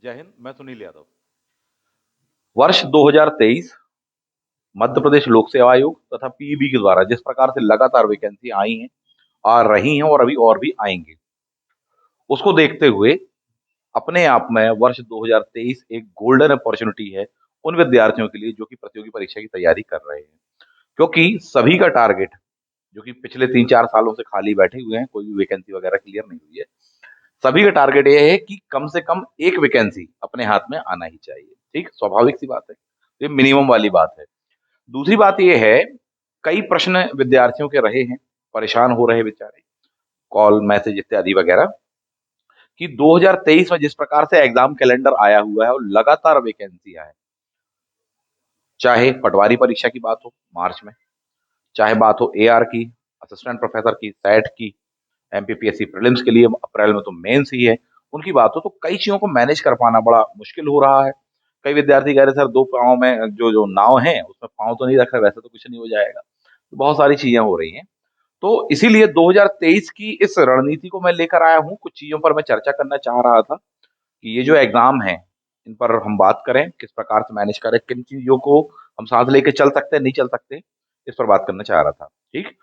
जय हिंद। मैं सुनील यादव। वर्ष 2023 मध्य प्रदेश लोक सेवा आयोग तथा पीईबी के द्वारा जिस प्रकार से लगातार वैकेंसी आई हैं, आ रही हैं और अभी और भी आएंगी, उसको देखते हुए अपने आप में वर्ष 2023 एक गोल्डन अपॉर्चुनिटी है उन विद्यार्थियों के लिए जो कि प्रतियोगी परीक्षा की तैयारी कर रहे हैं। क्योंकि सभी का टारगेट जो कि पिछले 3-4 सालों से खाली बैठे हुए हैं, कोई भी वैकेंसी वगैरह क्लियर नहीं हुई है, सभी का टारगेट ये है कि कम से कम एक वैकेंसी अपने हाथ में आना ही चाहिए। ठीक, स्वाभाविक सी बात है, ये मिनिमम वाली बात है। दूसरी बात ये है, कई प्रश्न विद्यार्थियों के रहे हैं, परेशान हो रहे बेचारे, कॉल मैसेज इत्यादि वगैरह, कि 2023 में जिस प्रकार से एग्जाम कैलेंडर आया हुआ है और लगातार वैकेंसियां हैं, चाहे पटवारी परीक्षा की बात हो मार्च में, चाहे बात हो एआर की, असिस्टेंट प्रोफेसर की, सेट की, एमपीपीएससी प्रीलिम्स के लिए अप्रैल में तो मेंस ही है, उनकी बात हो, तो कई चीजों को मैनेज कर पाना बड़ा मुश्किल हो रहा है। कई विद्यार्थी कह रहे सर, दो पाँव में जो जो नाव है उसमें पाँव तो नहीं रख रहे, वैसे तो कुछ नहीं हो जाएगा। तो बहुत सारी चीजें हो रही हैं। तो इसीलिए 2023 की इस रणनीति को मैं लेकर आया हूँ। कुछ चीजों पर मैं चर्चा करना चाह रहा था कि ये जो एग्जाम है, इन पर हम बात करें, किस प्रकार से मैनेज करें, किन चीजों को हम साथ लेके चल सकते हैं, नहीं चल सकते, इस पर बात करना चाह रहा था। ठीक,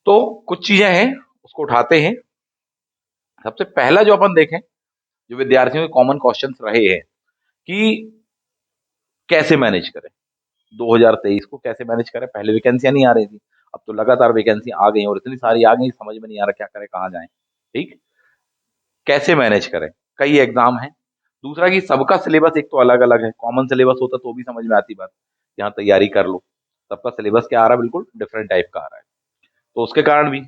तो कुछ चीजें हैं, उसको उठाते हैं। सबसे पहला जो अपन देखें, जो विद्यार्थियों के कॉमन क्वेश्चंस रहे हैं कि कैसे मैनेज करें, 2023 को कैसे मैनेज करें। पहले वैकेंसियां नहीं आ रही थी, अब तो लगातार वैकेंसी आ गई और इतनी सारी आ गई, समझ में नहीं आ रहा क्या करें, कहाँ जाएं। ठीक, कैसे मैनेज करें, कई एग्जाम हैं। दूसरा कि सबका सिलेबस एक तो अलग अलग है, कॉमन सिलेबस होता तो भी समझ में आती बात, यहाँ तैयारी कर लो। सबका सिलेबस क्या आ रहा है, बिल्कुल डिफरेंट टाइप का आ रहा है। तो उसके कारण भी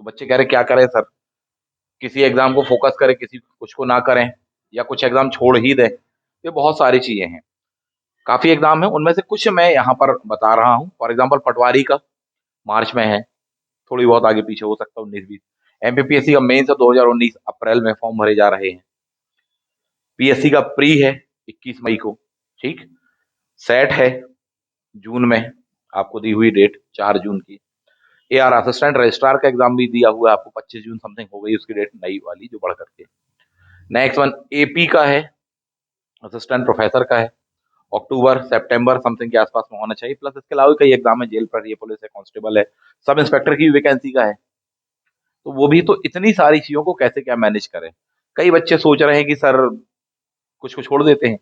तो बच्चे कह रहे क्या करें सर, किसी एग्जाम को फोकस करें, किसी कुछ को ना करें, या कुछ एग्जाम छोड़ ही दें। ये बहुत सारी चीजें हैं, काफी एग्जाम है, उनमें से कुछ मैं यहाँ पर बता रहा हूँ। फॉर एग्जाम्पल पटवारी का मार्च में है, थोड़ी बहुत आगे पीछे हो सकता है 19-20। एमपीपीएससी का मेंस है 2019 अप्रैल में, फॉर्म भरे जा रहे हैं। पीएससी का प्री है 21 मई को। ठीक, सेट है जून में, आपको दी हुई डेट 4 जून की। एआर असिस्टेंट रजिस्ट्रार का एग्जाम भी दिया हुआ है आपको, 25 जून समथिंग हो गई उसकी डेट नई वाली जो बढ़ करके। नेक्स्ट वन एपी का है, असिस्टेंट प्रोफेसर का है, अक्टूबर सितंबर समथिंग के आसपास में होना चाहिए। प्लस इसके अलावा कई एग्जाम है, जेल प्रहरी है, पुलिस है, कांस्टेबल है, सब इंस्पेक्टर की वैकेंसी का है। तो वो भी, तो इतनी सारी चीजों को कैसे क्या मैनेज करें। कई बच्चे सोच रहे हैं कि सर कुछ को छोड़ देते हैं,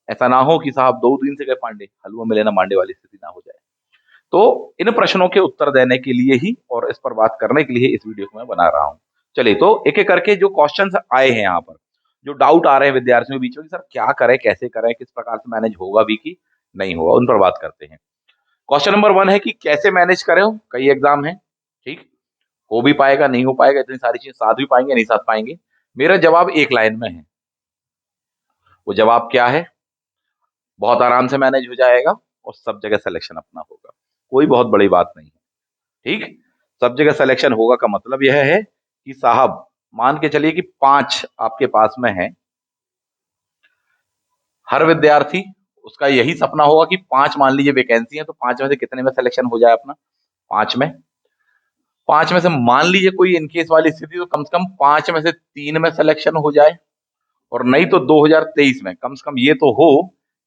ऐसा ना हो कि साहब 2 दिन से गए पांडे, हलवा मिले ना मांडे वाली स्थिति ना हो जाए। तो इन प्रश्नों के उत्तर देने के लिए ही और इस पर बात करने के लिए इस वीडियो को मैं बना रहा हूँ। चलिए, तो एक एक करके जो क्वेश्चंस आए हैं यहाँ पर, जो डाउट आ रहे हैं विद्यार्थियों के बीच में कि सर क्या करें, कैसे करें, किस प्रकार से मैनेज होगा भी कि नहीं होगा, उन पर बात करते हैं। क्वेश्चन नंबर 1 है कि कैसे मैनेज करें, कई एग्जाम है। ठीक, हो भी पाएगा, नहीं हो पाएगा, इतनी सारी चीजें साथ भी पाएंगे, नहीं साथ पाएंगे। मेरा जवाब एक लाइन में है। वो जवाब क्या है, बहुत आराम से मैनेज हो जाएगा और सब जगह सिलेक्शन अपना होगा, कोई बहुत बड़ी बात नहीं है। ठीक, सब जगह सिलेक्शन होगा का मतलब यह है कि साहब मान के चलिए कि 5 आपके पास में है, हर विद्यार्थी उसका यही सपना होगा कि 5 मान लीजिए वैकेंसी है, तो 5 में से कितने में सिलेक्शन हो जाए अपना, 5 में। 5 में से मान लीजिए कोई इनकेस वाली स्थिति, तो कम से कम 5 में से 3 में सिलेक्शन हो जाए, और नहीं तो 2023 में कम से कम ये तो हो,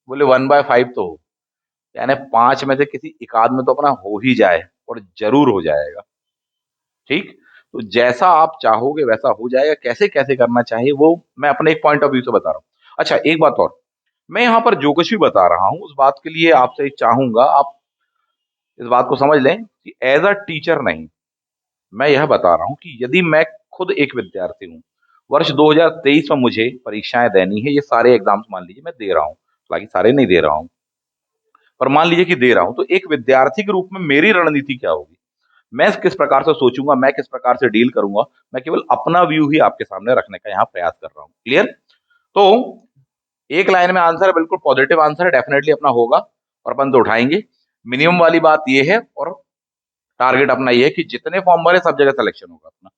बोले 1/5 तो हो, यानी 5 में से किसी एक आध में तो अपना हो ही जाए, और जरूर हो जाएगा। ठीक, तो जैसा आप चाहोगे वैसा हो जाएगा। कैसे कैसे करना चाहिए वो मैं अपने एक पॉइंट ऑफ व्यू से बता रहा हूँ। अच्छा, एक बात और, मैं यहाँ पर जो कुछ भी बता रहा हूँ उस बात के लिए आपसे चाहूंगा आप इस बात को समझ लें कि एज अ टीचर नहीं, मैं यह बता रहा हूँ कि यदि मैं खुद एक विद्यार्थी हूँ, वर्ष 2023 में मुझे परीक्षाएं देनी है, ये सारे एग्जाम्स मान लीजिए मैं दे रहा हूँ, हालांकि सारे नहीं दे रहा हूँ, पर मान लीजिए कि दे रहा हूं, तो एक विद्यार्थी के रूप में मेरी रणनीति क्या होगी, मैं किस प्रकार से सोचूंगा, मैं किस प्रकार से डील करूंगा, मैं केवल अपना व्यू ही आपके सामने रखने का यहाँ प्रयास कर रहा हूँ। क्लियर? तो एक लाइन में आंसर, बिल्कुल पॉजिटिव आंसर डेफिनेटली अपना होगा और अपन तो उठाएंगे। मिनिमम वाली बात ये है, और टारगेट अपना ये है कि जितने फॉर्म भरे सब जगह सिलेक्शन होगा अपना,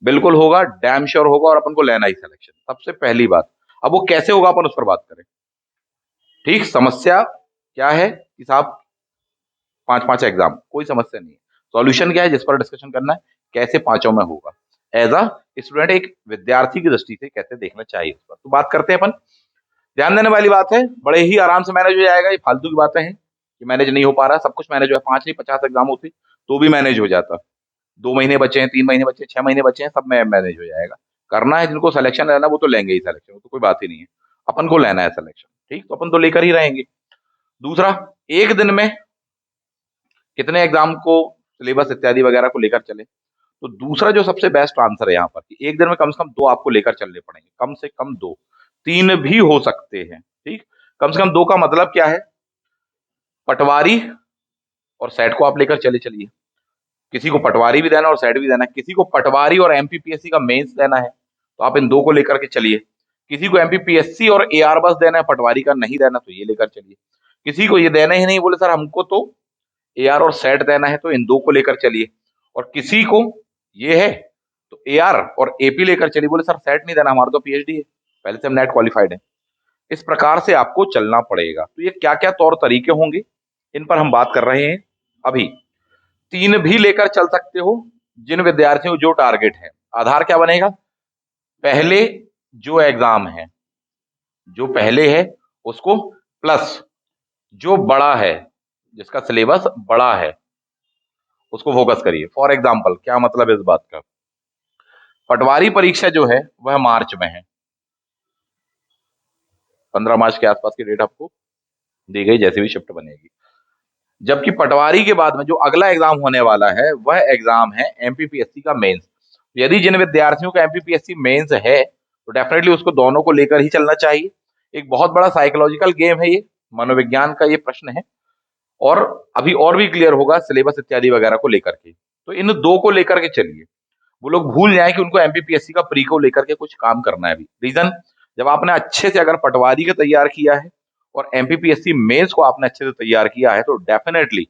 बिल्कुल होगा, डैम श्योर होगा, और अपन को लेना ही सिलेक्शन, सबसे पहली बात। अब वो कैसे होगा अपन उस पर बात करें। ठीक, समस्या क्या है कि साहब 5-5 एग्जाम, कोई समस्या नहीं है। सॉल्यूशन क्या है जिस पर डिस्कशन करना है, कैसे पांचों में होगा। एज अ स्टूडेंट, एक विद्यार्थी की दृष्टि से कैसे देखना चाहिए इस पर। तो बात करते हैं अपन। ध्यान देने वाली बात है, बड़े ही आराम से मैनेज हो जाएगा, ये फालतू की बातें हैं कि मैनेज नहीं हो पा रहा। सब कुछ मैनेज हो, 5 नहीं 50 एग्जाम होते तो भी मैनेज हो जाता। 2 महीने बचे हैं, 3 महीने बचे हैं, 6 महीने बचे हैं, सब में मैनेज हो जाएगा। करना है जिनको सिलेक्शन लेना वो तो लेंगे ही सिलेक्शन, वो तो कोई बात ही नहीं है। अपन को लेना है सिलेक्शन, ठीक, तो अपन तो लेकर ही रहेंगे। दूसरा, एक दिन में कितने एग्जाम को, सिलेबस इत्यादि वगैरह को लेकर चले। तो दूसरा जो सबसे बेस्ट आंसर है यहाँ पर कि एक दिन में कम से कम 2 आपको लेकर चलने पड़ेंगे, कम से कम 2, 3 भी हो सकते हैं, ठीक। कम से कम 2 का मतलब क्या है, पटवारी और सेट को आप लेकर चले चलिए। किसी को पटवारी भी देना और सेट भी देना है, किसी को पटवारी और एमपीपीएससी का मेंस देना है तो आप इन 2 को लेकर के चलिए। किसी को एमपीपीएससी और एआर बस देना है, पटवारी का नहीं देना तो ये लेकर चलिए। किसी को ये देना ही नहीं, बोले सर हमको तो एआर और सेट देना है, तो इन 2 को लेकर चलिए। और किसी को ये है तो एआर और एपी लेकर चलिए, बोले सर सेट नहीं देना, हमारा तो पीएचडी है, पहले से हम नेट क्वालिफाइड है। इस प्रकार से आपको चलना पड़ेगा। तो ये क्या क्या तौर तरीके होंगे, इन पर हम बात कर रहे हैं अभी। 3 भी लेकर चल सकते हो जिन विद्यार्थियों को जो टारगेट है। आधार क्या बनेगा, पहले जो एग्जाम है, जो पहले है उसको, प्लस जो बड़ा है, जिसका सिलेबस बड़ा है उसको फोकस करिए। फॉर एग्जाम्पल, क्या मतलब इस बात का, पटवारी परीक्षा जो है वह मार्च में है, 15 मार्च के आसपास की डेट आपको दी गई, जैसे भी शिफ्ट बनेगी। जबकि पटवारी के बाद में जो अगला एग्जाम होने वाला है वह एग्जाम है एमपीपीएससी का मेंस। यदि जिन विद्यार्थियों का एमपीपीएससी मेंस है तो डेफिनेटली उसको दोनों को लेकर ही चलना चाहिए। एक बहुत बड़ा साइकोलॉजिकल गेम है ये, मनोविज्ञान का ये प्रश्न है, और अभी और भी क्लियर होगा सिलेबस इत्यादि वगैरह को लेकर के। तो इन 2 को लेकर के चलिए। वो लोग भूल जाए कि उनको एमपीपीएससी का प्री को लेकर के कुछ काम करना है अभी। रीजन, जब आपने अच्छे से अगर पटवारी का तैयार किया है और एमपीपीएससी मेंस को आपने अच्छे से तैयार किया है तो डेफिनेटली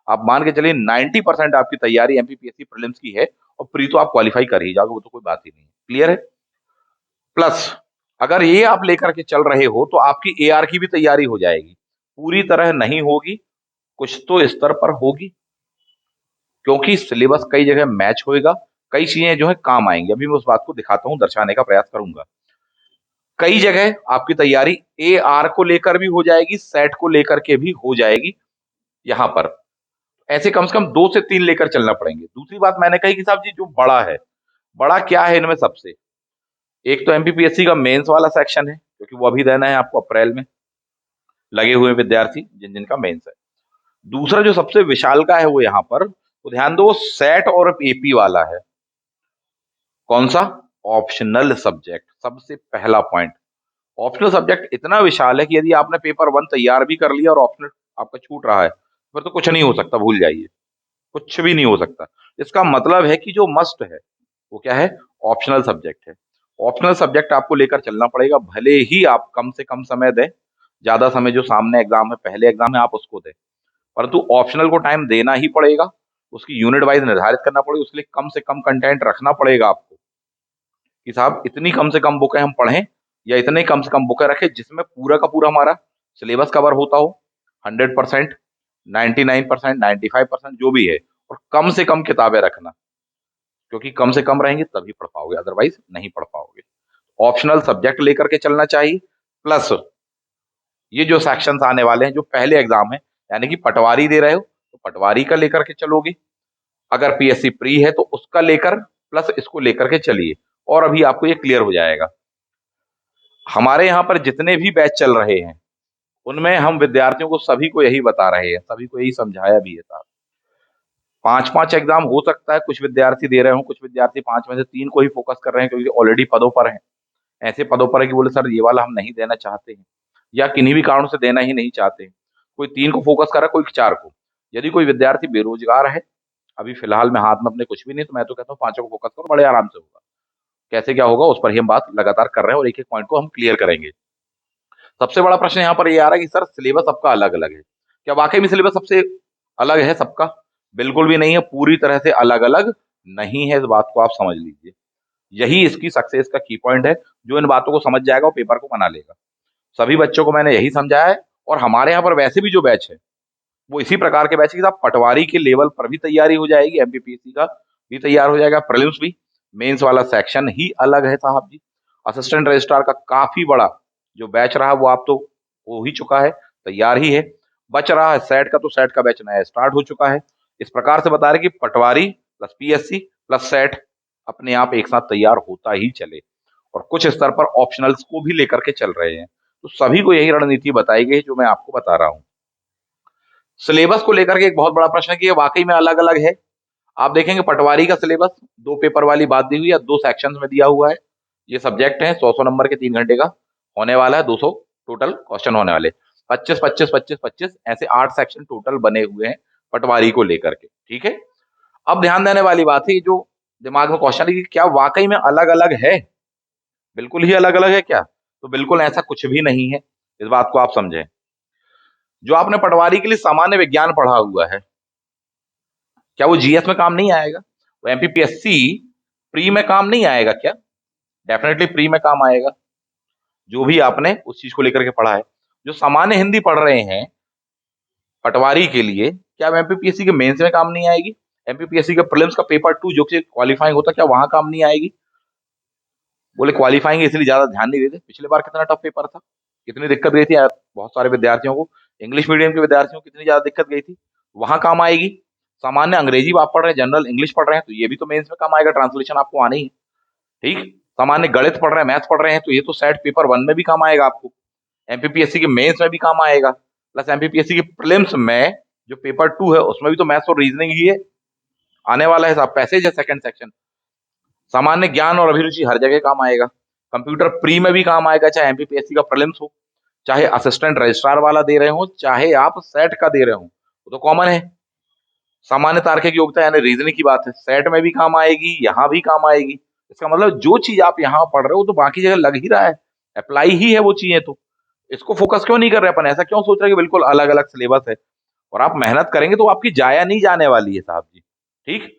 आप मान के चलिए 90% आपकी तैयारी एमपीपीएससी प्रीलिम्स की है, और प्री तो आप क्वालिफाई कर ही जाओगे, वो तो कोई बात ही नहीं है। क्लियर है। प्लस अगर ये आप लेकर के चल रहे हो तो आपकी एआर की भी तैयारी हो जाएगी। पूरी तरह नहीं होगी, कुछ तो स्तर पर होगी, क्योंकि सिलेबस कई जगह मैच होएगा, कई चीजें जो है काम आएंगी। अभी मैं उस बात को दिखाता हूं, दर्शाने का प्रयास करूंगा। कई जगह आपकी तैयारी ए आर को लेकर भी हो जाएगी, सेट को लेकर के भी हो जाएगी। यहां पर ऐसे कम से कम 2 से 3 लेकर चलना पड़ेंगे। दूसरी बात मैंने कही कि साहब जी जो बड़ा है, बड़ा क्या है इनमें सबसे, एक तो एमपीपीएससी का मेंस वाला सेक्शन है, क्योंकि वो अभी देना है आपको अप्रैल में, लगे हुए विद्यार्थी जिन जिनका मेंस है। दूसरा जो सबसे विशाल का है वो यहाँ पर, तो ध्यान दो, सेट और एपी वाला है। कौन सा, ऑप्शनल सब्जेक्ट, सबसे पहला पॉइंट। ऑप्शनल सब्जेक्ट इतना विशाल है कि यदि आपने पेपर 1 तैयार भी कर लिया और ऑप्शनल आपका छूट रहा है, फिर तो कुछ नहीं हो सकता, भूल जाइए, कुछ भी नहीं हो सकता। इसका मतलब है कि जो मस्ट है वो क्या है, ऑप्शनल सब्जेक्ट है। ऑप्शनल सब्जेक्ट आपको लेकर चलना पड़ेगा, भले ही आप कम से कम समय दें, ज्यादा समय जो सामने एग्जाम है, पहले एग्जाम है, आप उसको दें, परंतु ऑप्शनल को टाइम देना ही पड़ेगा। उसकी यूनिट वाइज निर्धारित करना पड़ेगा, उसके लिए कम से कम कंटेंट रखना पड़ेगा आपको कि साहब इतनी कम से कम बुकें हम पढ़ें, या इतने कम से कम बुकें रखें जिसमें पूरा का पूरा हमारा सिलेबस कवर होता हो, 100%, 99%, 95% जो भी है, और कम से कम किताबें रखना, क्योंकि कम से कम रहेंगे तभी पढ़ पाओगे, अदरवाइज नहीं पढ़ पाओगे। ऑप्शनल सब्जेक्ट लेकर के चलना चाहिए। प्लस ये जो सेक्शंस आने वाले हैं जो पहले एग्जाम है, यानी कि पटवारी दे रहे हो तो पटवारी का लेकर के चलोगे, अगर पीएससी प्री है तो उसका लेकर, प्लस इसको लेकर के चलिए, और अभी आपको ये क्लियर हो जाएगा। हमारे यहाँ पर जितने भी बैच चल रहे हैं उनमें हम विद्यार्थियों को सभी को यही बता रहे हैं, सभी को यही समझाया भी है साहब। 5-5 एग्जाम हो सकता है कुछ विद्यार्थी दे रहे हो, कुछ विद्यार्थी 5 में से 3 को ही फोकस कर रहे हैं क्योंकि ऑलरेडी पदों पर हैं। ऐसे पदों पर है कि बोले सर ये वाला हम नहीं देना चाहते हैं, या किन्हीं भी कारणों से देना ही नहीं चाहते हैं। कोई 3 को फोकस कर रहा है, कोई 4 को। यदि कोई विद्यार्थी बेरोजगार है, अभी फिलहाल में हाथ में अपने कुछ भी नहीं, तो मैं तो कहता हूँ 5 को फोकस करो, बड़े आराम से होगा। कैसे क्या होगा उस पर ही हम बात लगातार कर रहे हैं और एक एक पॉइंट को हम क्लियर करेंगे। सबसे बड़ा प्रश्न यहाँ पर ये आ रहा है कि सर सिलेबस सबका अलग अलग है, क्या वाकई में सिलेबस सबसे अलग है सबका? बिल्कुल भी नहीं है, पूरी तरह से अलग अलग नहीं है, इस बात को आप समझ लीजिए। यही इसकी सक्सेस का की पॉइंट है। जो इन बातों को समझ जाएगा वो पेपर को बना लेगा। सभी बच्चों को मैंने यही समझाया है, और हमारे यहाँ पर वैसे भी जो बैच है वो इसी प्रकार के बैच के साथ पटवारी के लेवल पर भी तैयारी हो जाएगी, एमपीपीएससी का भी तैयार हो जाएगा, प्रीलिम्स भी, मेंस वाला सेक्शन ही अलग है साहब जी। असिस्टेंट रजिस्ट्रार का काफी बड़ा जो बैच रहा वो आप तो हो ही चुका है, तैयार ही है। बच रहा है सेट का, तो सेट का बैच नया स्टार्ट हो चुका है। इस प्रकार से बता रहे कि पटवारी प्लस पीएससी प्लस सेट अपने आप एक साथ तैयार होता ही चले, और कुछ स्तर पर ऑप्शनल्स को भी लेकर के चल रहे हैं। तो सभी को यही रणनीति बताई गई जो मैं आपको बता रहा हूँ। सिलेबस को लेकर के एक बहुत बड़ा प्रश्न है कि ये वाकई में अलग अलग है। आप देखेंगे पटवारी का सिलेबस 2 पेपर वाली बात दी हुई है, 2 सेक्शंस में दिया हुआ है। ये सब्जेक्ट है 100-100 नंबर के 3 घंटे का होने वाला है, 200 टोटल क्वेश्चन होने वाले। 25 25 25 25 ऐसे 8 सेक्शन टोटल बने हुए हैं पटवारी को लेकर के, ठीक है। अब ध्यान देने वाली बात है, जो दिमाग में क्वेश्चन है कि क्या वाकई में अलग अलग है, बिल्कुल ही अलग अलग है क्या? तो बिल्कुल ऐसा कुछ भी नहीं है, इस बात को आप समझें। जो आपने पटवारी के लिए सामान्य विज्ञान पढ़ा हुआ है, क्या वो जीएस में काम नहीं आएगा? वो एमपीपीएससी प्री में काम नहीं आएगा क्या? डेफिनेटली प्री में काम आएगा, जो भी आपने उस चीज को लेकर के पढ़ा है। जो सामान्य हिंदी पढ़ रहे हैं पटवारी के लिए, क्या एमपीपीएससी के मेंस में काम नहीं आएगी? एमपीपीएससी के प्रीलिम्स का पेपर 2 जो कि क्वालिफाइंग होता है, क्या वहां काम नहीं आएगी? बोले क्वालिफाइंग इसलिए ज्यादा ध्यान नहीं देते, पिछले बार कितना टफ पेपर था, कितनी दिक्कत गई थी यार बहुत सारे विद्यार्थियों को, इंग्लिश मीडियम के विद्यार्थियों को कितनी ज्यादा दिक्कत गई थी, वहां काम आएगी। सामान्य अंग्रेजी आप पढ़ रहे हैं, जनरल इंग्लिश पढ़ रहे हैं, तो ये भी तो मेंस में काम आएगा, ट्रांसलेशन आपको आनी है, ठीक। सामान्य गणित पढ़ रहे हैं, मैथ्स पढ़ रहे हैं, तो ये तो सेट पेपर 1 में भी काम आएगा आपको, एमपीपीएससी के मेंस में भी काम आएगा, प्लस एमपीपीएससी के प्रीलिम्स में जो पेपर 2 है उसमें भी तो मैथ्स और रीजनिंग ही है आने वाला है साहब, पैसेज है सेकंड सेक्शन। सामान्य ज्ञान और अभिरुचि हर जगह काम आएगा। कंप्यूटर प्री में भी काम आएगा, चाहे एमपीपीएससी का प्रीलिम्स हो, चाहे असिस्टेंट रजिस्ट्रार वाला दे रहे हो, चाहे आप सेट का दे रहे हो, वो तो कॉमन है। सामान्य तार्किक योग्यता यानी रीजनिंग की बात है, सेट में भी काम आएगी, यहां भी काम आएगी। इसका मतलब जो चीज आप यहाँ पढ़ रहे हो तो बाकी जगह लग ही रहा है, अप्लाई ही है वो चीजें, तो इसको फोकस क्यों नहीं कर रहे अपन, ऐसा क्यों सोच रहे हैं कि बिल्कुल अलग अलग सिलेबस है? और आप मेहनत करेंगे तो आपकी जाया नहीं जाने वाली है साहब जी, ठीक।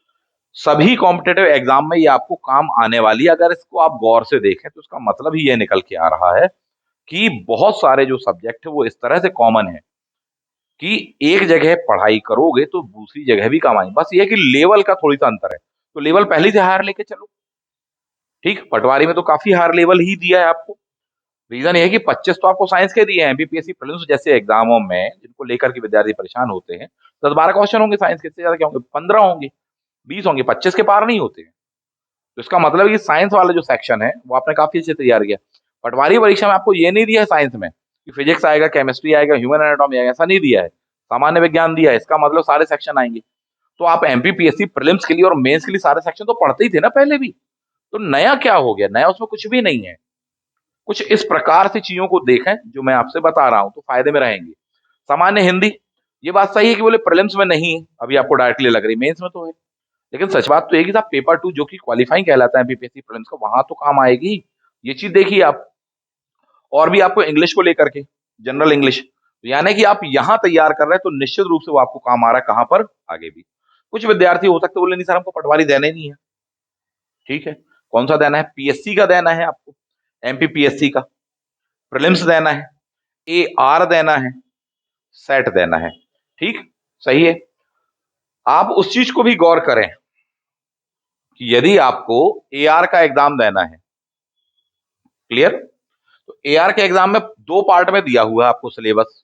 सभी कॉम्पिटेटिव एग्जाम में ये आपको काम आने वाली है, अगर इसको आप गौर से देखें तो इसका मतलब ही ये निकल के आ रहा है कि बहुत सारे जो सब्जेक्ट है वो इस तरह से कॉमन है कि एक जगह पढ़ाई करोगे तो दूसरी जगह भी काम आएगी, बस ये है कि लेवल का थोड़ी सा अंतर है, तो लेवल पहले से हायर लेके चलो, ठीक। पटवारी में तो काफी हायर लेवल ही दिया है आपको, रीजन ये है कि 25 तो आपको साइंस के दिए हैं, एमपीपीएससी प्रीलिम्स जैसे एग्जामों में जिनको लेकर के विद्यार्थी परेशान होते हैं, 10-12 क्वेश्चन होंगे साइंस के, इससे ज्यादा क्या होंगे, 15 होंगे, 20 होंगे, 25 के पार नहीं होते हैं। तो इसका मतलब है कि साइंस वाला जो सेक्शन है वो आपने काफी अच्छे से तैयार किया। पटवारी परीक्षा में आपको ये नहीं दिया है साइंस में कि फिजिक्स आएगा, केमिस्ट्री आएगा, ह्यूमन एनाटॉमी आएगा, ऐसा नहीं दिया है, सामान्य विज्ञान दिया है, इसका मतलब सारे सेक्शन आएंगे। तो आप एमपीपीएससी प्रीलिम्स के लिए और मेंस के लिए सारे सेक्शन तो पढ़ते ही थे ना पहले भी, तो नया क्या हो गया? नया उसमें कुछ भी नहीं है। कुछ इस प्रकार से चीजों को देखें जो मैं आपसे बता रहा हूं, तो फायदे में रहेंगे। सामान्य हिंदी, ये बात सही है कि बोले प्रीलिम्स में नहीं है, अभी आपको डायरेक्टली लग रही, मेंस में तो है, लेकिन सच बात तो ये कि साहब पेपर 2 जो कि क्वालिफाइंग कहलाता है एमपीपीएससी प्रीलिम्स का, वहां तो काम आएगी, ये चीज देखिए आप। और भी आपको इंग्लिश को लेकर के, जनरल इंग्लिश, यानी कि आप यहां तैयार कर रहे हैं तो निश्चित रूप से वो आपको काम आ रहा है कहां पर, आगे भी। कुछ विद्यार्थी हो सकते बोले नहीं सर हमको पटवारी देना ही नहीं है, ठीक है, कौन सा देना है? पीएससी का देना है आपको, एमपीपीएससी का प्रीलिम्स देना है, एआर देना है, सेट देना है, ठीक, सही है। आप उस चीज को भी गौर करें कि यदि आपको एआर का एग्जाम देना है, क्लियर, तो एआर के एग्जाम में 2 पार्ट में दिया हुआ है आपको सिलेबस,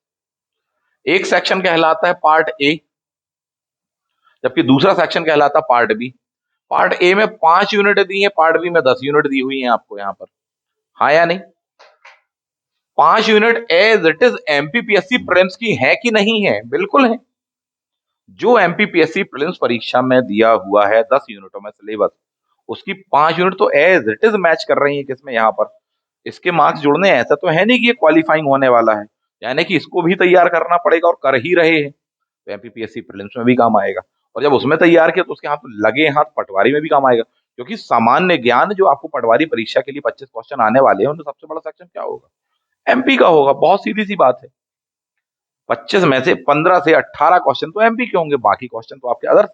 एक सेक्शन कहलाता है पार्ट ए, जबकि दूसरा सेक्शन कहलाता है पार्ट बी। पार्ट ए में 5 यूनिट दी है, पार्ट बी में 10 यूनिट दी हुई है आपको यहाँ पर, हाँ या नहीं? 5 unit as it is MPPSC prelims की है कि नहीं है? बिल्कुल है। जो एमपीपीएससी प्रीलिम्स परीक्षा में दिया हुआ है 10 यूनिटों में सिलेबस, उसकी 5 यूनिट तो एज इट इज मैच कर रही है किसमें, यहाँ पर। इसके मार्क्स जुड़ने ऐसा तो है नहीं कि ये क्वालिफाइंग होने वाला है, यानी कि इसको भी तैयार करना पड़ेगा और कर ही रहे हैं, तो एमपीपीएससी प्रीलिम्स में भी काम आएगा। और जब उसमें तैयार किया तो उसके हाथ लगे हाथ पटवारी में भी काम आएगा, क्योंकि सामान्य ज्ञान जो आपको पटवारी परीक्षा के लिए 25 क्वेश्चन आने वाले हैं, उनमें सबसे बड़ा सेक्शन क्या होगा? एमपी का होगा, बहुत सीधी सी बात है। 25 में से 15 से 18 क्वेश्चन तो एमपी के होंगे, बाकी क्वेश्चन तो आपके अदर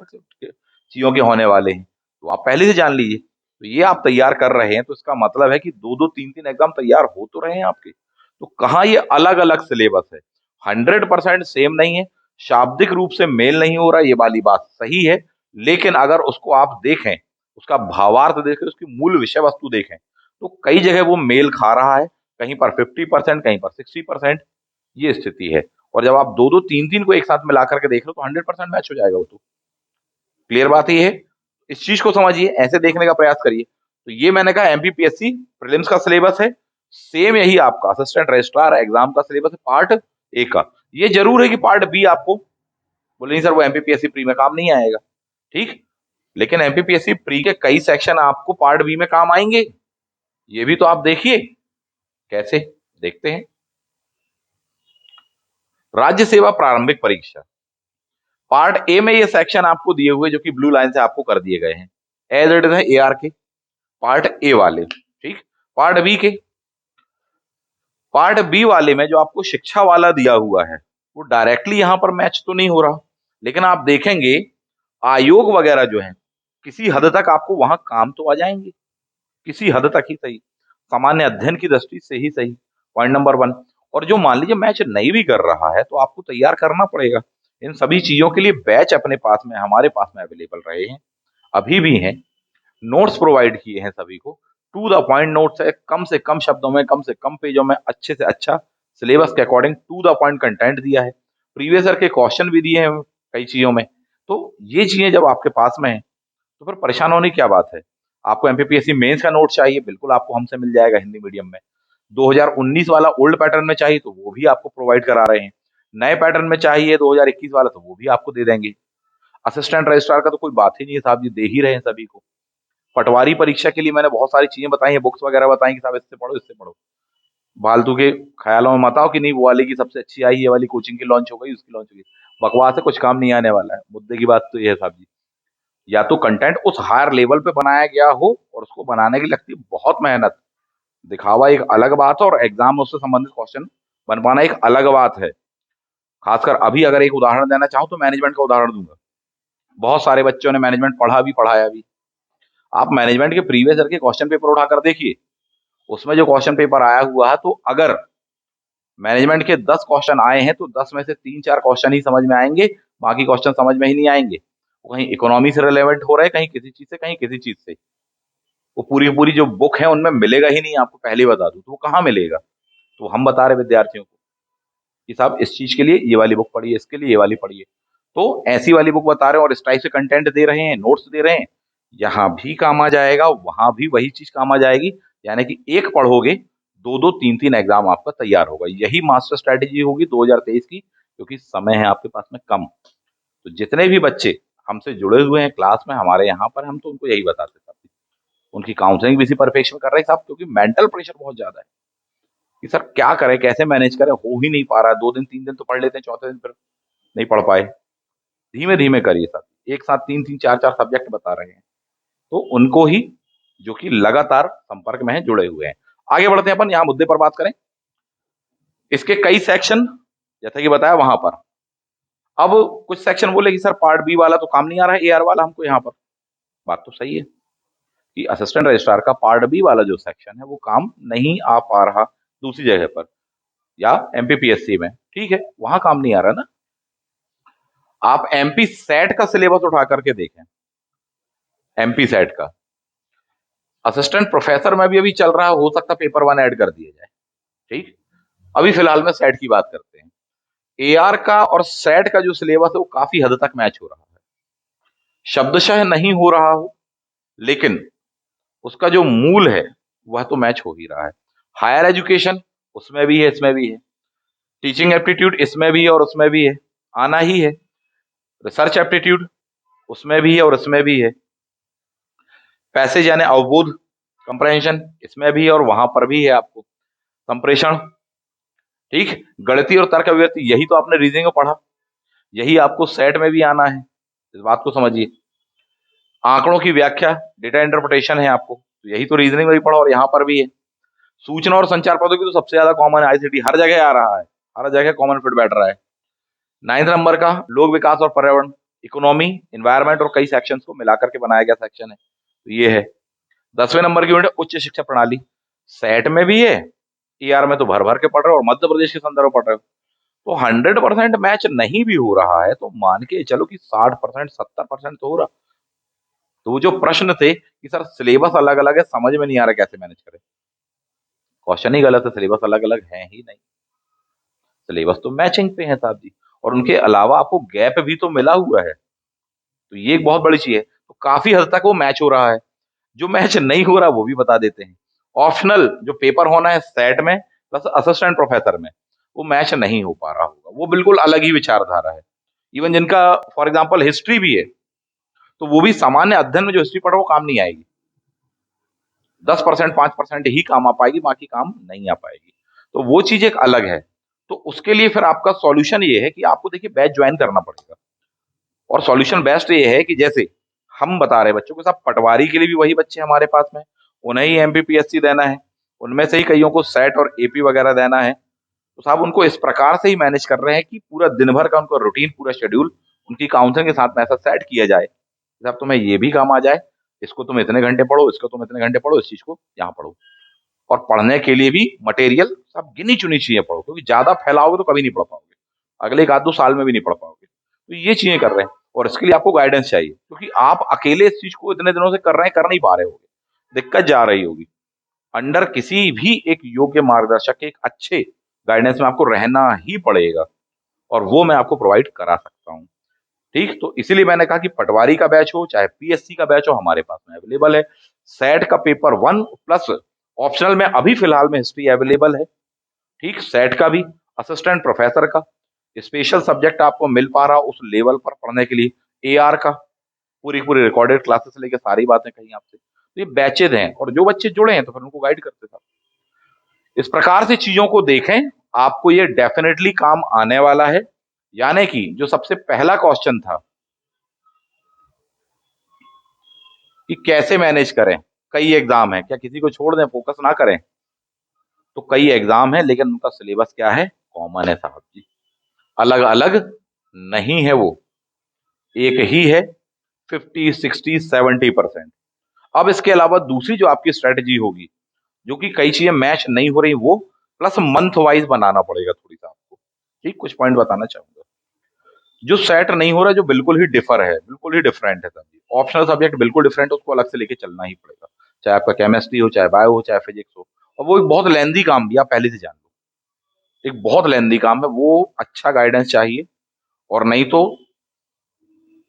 चीजों के होने वाले हैं, तो आप पहले से जान लीजिए। तो ये आप तैयार कर रहे हैं तो इसका मतलब है कि 2-2 3-3 एग्जाम तैयार हो तो रहे हैं आपके, तो कहाँ ये अलग अलग सिलेबस है, 100% सेम नहीं है, शाब्दिक रूप से मेल नहीं हो रहा, ये वाली बात सही है, लेकिन अगर उसको आप देखें, उसका भावार्थ देखें, उसकी मूल विषय वस्तु देखें, तो कई जगह वो मेल खा रहा है, कहीं पर 50%, कहीं पर 60%, ये स्थिति है। और जब आप 2-2, 3-3 को एक साथ मिला करके देख लो तो 100% मैच हो जाएगा वो तो। क्लियर बात ये है? इस चीज को समझिए, ऐसे देखने का प्रयास करिए। तो ये मैंने कहा एमपीपीएससी प्रीलिम्स का सिलेबस है, सेम यही आपका असिस्टेंट रजिस्ट्रार एग्जाम का सिलेबस है पार्ट ए का। ये जरूर है कि पार्ट बी आपको बोले नहीं सर वो एमपीपीएससी प्री में काम नहीं आएगा, ठीक, लेकिन एमपीपीएससी प्री के कई सेक्शन आपको पार्ट बी में काम आएंगे, ये भी तो आप देखिए। कैसे देखते हैं? राज्य सेवा प्रारंभिक परीक्षा पार्ट ए में ये सेक्शन आपको दिए हुए जो कि ब्लू लाइन से आपको कर दिए गए हैं, एज इट इज है एआर के पार्ट ए वाले, ठीक। पार्ट बी वाले में जो आपको शिक्षा वाला दिया हुआ है वो डायरेक्टली यहां पर मैच तो नहीं हो रहा, लेकिन आप देखेंगे आयोग वगैरह जो है किसी हद तक आपको वहां काम तो आ जाएंगे, किसी हद तक ही सही, सामान्य अध्ययन की दृष्टि से ही सही, पॉइंट नंबर 1। और जो मान लीजिए मैच नहीं भी कर रहा है तो आपको तैयार करना पड़ेगा। इन सभी चीजों के लिए बैच अपने पास में हमारे पास में अवेलेबल रहे हैं, अभी भी हैं, नोट्स प्रोवाइड किए हैं सभी को, टू द पॉइंट नोट्स है, कम से कम शब्दों में, कम से कम पेजों में, अच्छे से अच्छा सिलेबस के according to the point content दिया है, प्रीवियस ईयर के क्वेश्चन भी दिए हैं कई चीजों में। तो ये चीजें जब आपके पास में है तो फिर परेशान होने की क्या बात है। आपको एमपीपीएससी मेंस का नोट चाहिए, बिल्कुल आपको हमसे मिल जाएगा हिंदी मीडियम में। 2019 वाला ओल्ड पैटर्न में चाहिए तो वो भी आपको प्रोवाइड करा रहे हैं, नए पैटर्न में चाहिए 2021 वाला तो वो भी आपको दे देंगे। असिस्टेंट रजिस्ट्रार का तो कोई बात ही नहीं है साहब जी, दे ही रहे हैं सभी को। पटवारी परीक्षा के लिए मैंने बहुत सारी चीजें बताई हैं, बुक्स वगैरह बताई कि साहब इससे पढ़ो इससे पढ़ो, फालतू के ख्यालों में मत आओ कि नहीं वो वाली की सबसे अच्छी आई, ये वाली कोचिंग की लॉन्च हो गई, उसकी लॉन्च हो गई, बकवास है, कुछ काम नहीं आने वाला है। मुद्दे की बात तो ये है साहब जी, या तो कंटेंट उस हायर लेवल पे बनाया गया हो और उसको बनाने की लगती है बहुत मेहनत, दिखावा एक अलग बात है और एग्जाम में उससे संबंधित क्वेश्चन बन पाना एक अलग बात है। खासकर अभी अगर एक उदाहरण देना चाहूं तो मैनेजमेंट का उदाहरण दूंगा, बहुत सारे बच्चों ने मैनेजमेंट पढ़ा भी पढ़ाया भी। आप मैनेजमेंट के प्रीवियस ईयर के क्वेश्चन पेपर उठाकर देखिए, उसमें जो क्वेश्चन पेपर आया हुआ है, तो अगर मैनेजमेंट के 10 क्वेश्चन आए हैं तो 10 में से 3-4 क्वेश्चन ही समझ में आएंगे, बाकी क्वेश्चन समझ में ही नहीं आएंगे। वो कहीं इकोनॉमी से रिलेवेंट हो रहे हैं, कहीं किसी चीज से, कहीं किसी चीज से। वो पूरी पूरी जो बुक है उनमें मिलेगा ही नहीं, आपको पहले बता दूं, तो वो कहाँ मिलेगा। तो हम बता रहे विद्यार्थियों को कि साहब इस चीज के लिए ये वाली बुक पढ़िए, इसके लिए ये वाली पढ़िए, तो ऐसी वाली बुक बता रहे हैं और इस टाइप से कंटेंट दे रहे हैं, नोट्स दे रहे हैं, यहाँ भी काम आ जाएगा, वहां भी वही चीज काम आ जाएगी। यानी कि एक पढ़ोगे, 2-2, 3-3 एग्जाम आपका तैयार होगा। यही मास्टर स्ट्रेटेजी होगी 2023 की, क्योंकि समय है आपके पास में कम। तो जितने भी बच्चे हमसे जुड़े हुए हैं क्लास में हमारे यहाँ पर, हम तो उनको यही बताते थे, उनकी काउंसलिंग भी इसी परिप्रेक्ष्य में कर रहे हैं साहब, क्योंकि मेंटल प्रेशर बहुत ज्यादा है कि सर क्या करें, कैसे मैनेज करें, हो ही नहीं पा रहा है। 2 दिन 3 दिन तो पढ़ लेते हैं, चौथे दिन फिर नहीं पढ़ पाए। धीमे धीमे करिए साहब, एक साथ 3-3 4-4 सब्जेक्ट बता रहे हैं, तो उनको ही जो कि लगातार संपर्क में है, जुड़े हुए हैं। आगे बढ़ते हैं, अपन यहाँ मुद्दे पर बात करें। इसके कई सेक्शन जैसा कि बताया वहां पर, अब कुछ सेक्शन बोले कि सर पार्ट बी वाला तो काम नहीं आ रहा है, एआर वाला हमको यहाँ पर। बात तो सही है कि असिस्टेंट रजिस्ट्रार का पार्ट बी वाला जो सेक्शन है वो काम नहीं आ पा रहा दूसरी जगह पर, या एमपीपीएससी में, ठीक है, वहां काम नहीं आ रहा ना। आप एमपी सेट का सिलेबस उठा करके देखें, एमपी सेट का असिस्टेंट प्रोफेसर में भी अभी चल रहा है, हो सकता पेपर 1 ऐड कर दिया जाए, ठीक। अभी फिलहाल में सेट की बात करते हैं। एआर का और सेट का जो सिलेबस है वो काफी हद तक मैच हो रहा है, शब्दशः नहीं हो रहा हो, लेकिन उसका जो मूल है वह तो मैच हो ही रहा है। हायर एजुकेशन उसमें भी है, इसमें भी है, टीचिंग एप्टीट्यूड इसमें भी है और उसमें भी है, आना ही है। रिसर्च एप्टीट्यूड उसमें भी है और इसमें भी है। पैसेज यानी अवबोध कंप्रहेंशन इसमें भी है और वहां पर भी है आपको। संप्रेषण, ठीक, गणितीय और तर्क अभिव्यक्ति, यही तो आपने रीजनिंग में पढ़ा, यही आपको सेट में भी आना है, इस बात को समझिए। आंकड़ों की व्याख्या, डेटा इंटरप्रिटेशन है आपको, तो यही तो रीजनिंग में भी पढ़ा और यहाँ पर भी है। सूचना और संचार प्रौद्योगिकी तो सबसे ज्यादा कॉमन है, आईसीटी हर जगह आ रहा है, हर जगह कॉमन फिट बैठ रहा है। 9th नंबर का लोक विकास और पर्यावरण, इकोनॉमी, इन्वायरमेंट और कई सेक्शंस को मिलाकर के बनाया गया सेक्शन है, तो ये है। 10वें नंबर की यूनिट उच्च शिक्षा प्रणाली, सेट में भी है, ईआर में तो भर भर के पढ़ रहे हो और मध्य प्रदेश के संदर्भ में पढ़ रहे हो, तो 100% मैच नहीं भी हो रहा है तो मान के चलो कि 60%, 70% तो हो रहा। तो वो जो प्रश्न थे कि सर सिलेबस अलग अलग है, समझ में नहीं आ रहा कैसे मैनेज करें, क्वेश्चन ही गलत है, सिलेबस अलग अलग है ही नहीं, सिलेबस तो मैचिंग पे है साहब जी, और उनके अलावा आपको गैप भी तो मिला हुआ है, तो ये एक बहुत बड़ी चीज है। तो काफी हद तक वो मैच हो रहा है, जो मैच नहीं हो रहा वो भी बता देते हैं। ऑप्शनल जो पेपर होना है सेट में प्लस असिस्टेंट प्रोफेसर में, वो मैच नहीं हो पा रहा होगा, वो बिल्कुल अलग ही विचारधारा है। इवन जिनका फॉर एग्जाम्पल हिस्ट्री भी है, तो वो भी सामान्य अध्ययन में जो हिस्ट्री पढ़ा वो काम नहीं आएगी, 10%, 5% ही काम आ पाएगी, बाकी काम नहीं आ पाएगी। तो वो चीज एक अलग है। तो उसके लिए फिर आपका सॉल्यूशन ये है कि आपको देखिए बैच ज्वाइन करना पड़ेगा, और सॉल्यूशन बेस्ट ये है कि जैसे हम बता रहे हैं बच्चों को, साहब पटवारी के लिए भी वही बच्चे हमारे पास में, उन्हें ही एमपीपीएससी देना है, उनमें से ही कईयों को सेट और एपी वगैरह देना है। तो साहब उनको इस प्रकार से ही मैनेज कर रहे हैं कि पूरा दिन भर का उनका रूटीन, पूरा शेड्यूल उनकी काउंसलिंग के साथ में ऐसा सेट किया जाए, साहब तुम्हें ये भी काम आ जाए, इसको तुम इतने घंटे पढ़ो, इसको तुम इतने घंटे पढ़ो, इस चीज को यहाँ पढ़ो। और पढ़ने के लिए भी मटेरियल सब गिनी चुनी चीजें पढ़ो, क्योंकि ज्यादा फैलाओगे तो कभी नहीं पढ़ पाओगे, अगले एक आध दो साल में भी नहीं पढ़ पाओगे। तो ये चीजें कर रहे हैं, और इसके लिए आपको गाइडेंस चाहिए, क्योंकि आप अकेले इस चीज को इतने दिनों से कर रहे हैं, कर नहीं पा रहे होगे, दिक्कत जा रही होगी। अंडर किसी भी एक योग्य मार्गदर्शक के, एक अच्छे गाइडेंस में आपको रहना ही पड़ेगा, और वो मैं आपको प्रोवाइड करा सकता हूँ। ठीक, तो इसीलिए मैंने कहा कि पटवारी का बैच हो चाहे पीएससी का बैच हो, हमारे पास में अवेलेबल है। सेट का पेपर 1 प्लस ऑप्शनल में अभी फिलहाल में हिस्ट्री अवेलेबल है। ठीक, सेट का भी, असिस्टेंट प्रोफेसर का, स्पेशल सब्जेक्ट आपको मिल पा रहा उस लेवल पर पढ़ने के लिए एआर का, पूरी पूरी रिकॉर्डेड क्लासेस लेके सारी बातें कही आपसे। तो ये बैचेज हैं, और जो बच्चे जुड़े हैं तो फिर उनको गाइड करते हैं। इस प्रकार से चीजों को देखें, आपको ये डेफिनेटली काम आने वाला है। यानी कि जो सबसे पहला क्वेश्चन था कि कैसे मैनेज करें, कई एग्जाम है, क्या किसी को छोड़ दें, फोकस ना करें, तो कई एग्जाम है, लेकिन उनका सिलेबस क्या है, कॉमन है साहब जी, अलग अलग नहीं है, वो एक ही है, 50, 60, 70%। अब इसके अलावा दूसरी जो आपकी स्ट्रेटेजी होगी, जो कि कई चीजें मैच नहीं हो रही, वो प्लस मंथ वाइज बनाना पड़ेगा थोड़ी सा आपको। ठीक, कुछ पॉइंट बताना चाहूंगा। जो सेट नहीं हो रहा है, जो बिल्कुल ही डिफर है, बिल्कुल ही डिफरेंट है सब्जेक्ट, ऑप्शनल सब्जेक्ट बिल्कुल डिफरेंट है, उसको अलग से लेके चलना ही पड़ेगा, चाहे आपका केमिस्ट्री हो, चाहे बायो हो, चाहे फिजिक्स हो। और वो एक बहुत लेंदी काम भी, आप पहले से जान लो, एक बहुत लेंदी काम है वो, अच्छा गाइडेंस चाहिए। और नहीं तो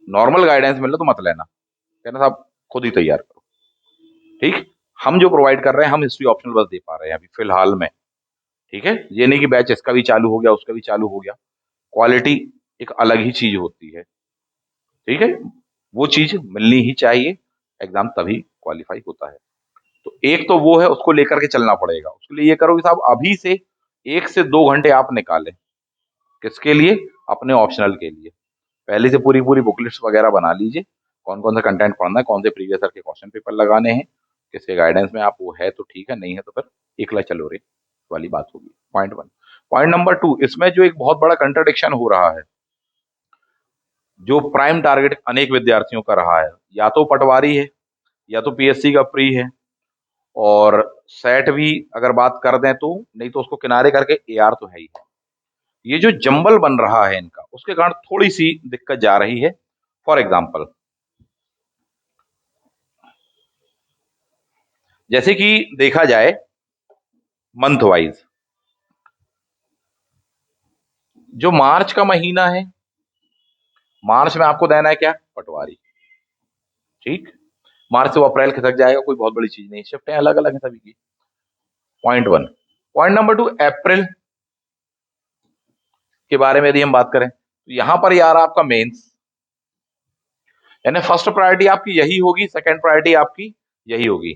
नॉर्मल गाइडेंस मिल रहा तो मत लेना, कहना साहब खुद ही तैयार करो। ठीक, हम जो प्रोवाइड कर रहे हैं, हम हिस्ट्री ऑप्शनल बस दे पा रहे हैं अभी फिलहाल में। ठीक है, ये नहीं कि बैच इसका भी चालू हो गया, उसका भी चालू हो गया, क्वालिटी एक अलग ही चीज होती है। ठीक है, वो चीज मिलनी ही चाहिए, एग्जाम तभी क्वालिफाई होता है। तो एक तो वो है, उसको लेकर के चलना पड़ेगा, उसके लिए ये करो कि साहब अभी से 1 से 2 घंटे आप निकालें, किसके लिए, अपने ऑप्शनल के लिए। पहले से पूरी पूरी बुकलिट्स वगैरह बना लीजिए, कौन कौन सा कंटेंट पढ़ना है, कौन से प्रीवियस ईयर के क्वेश्चन पेपर लगाने हैं, किसके गाइडेंस में आप वो है तो ठीक है, नहीं है तो फिर एकला चलो रे वाली बात होगी। पॉइंट 1। पॉइंट नंबर 2, इसमें जो एक बहुत बड़ा कंट्राडिक्शन हो रहा है, जो प्राइम टारगेट अनेक विद्यार्थियों का रहा है, या तो पटवारी है, या तो पीएससी का प्री है, और सेट भी अगर बात कर दें तो, नहीं तो उसको किनारे करके एआर तो है ही है। ये जो जंबल बन रहा है इनका, उसके कारण थोड़ी सी दिक्कत जा रही है। फॉर एग्जाम्पल, जैसे कि देखा जाए मंथ वाइज, जो मार्च का महीना है, मार्च में आपको देना है क्या, पटवारी। ठीक, मार्च से वो अप्रैल खिसक जाएगा, कोई बहुत बड़ी चीज नहीं, शिफ्टें अलग अलग है सभी की। पॉइंट 1। पॉइंट नंबर 2, अप्रैल के बारे में यदि हम बात करें, तो यहां पर यार आपका मेंस, यानी फर्स्ट प्रायोरिटी आपकी यही होगी, सेकंड प्रायोरिटी आपकी यही होगी,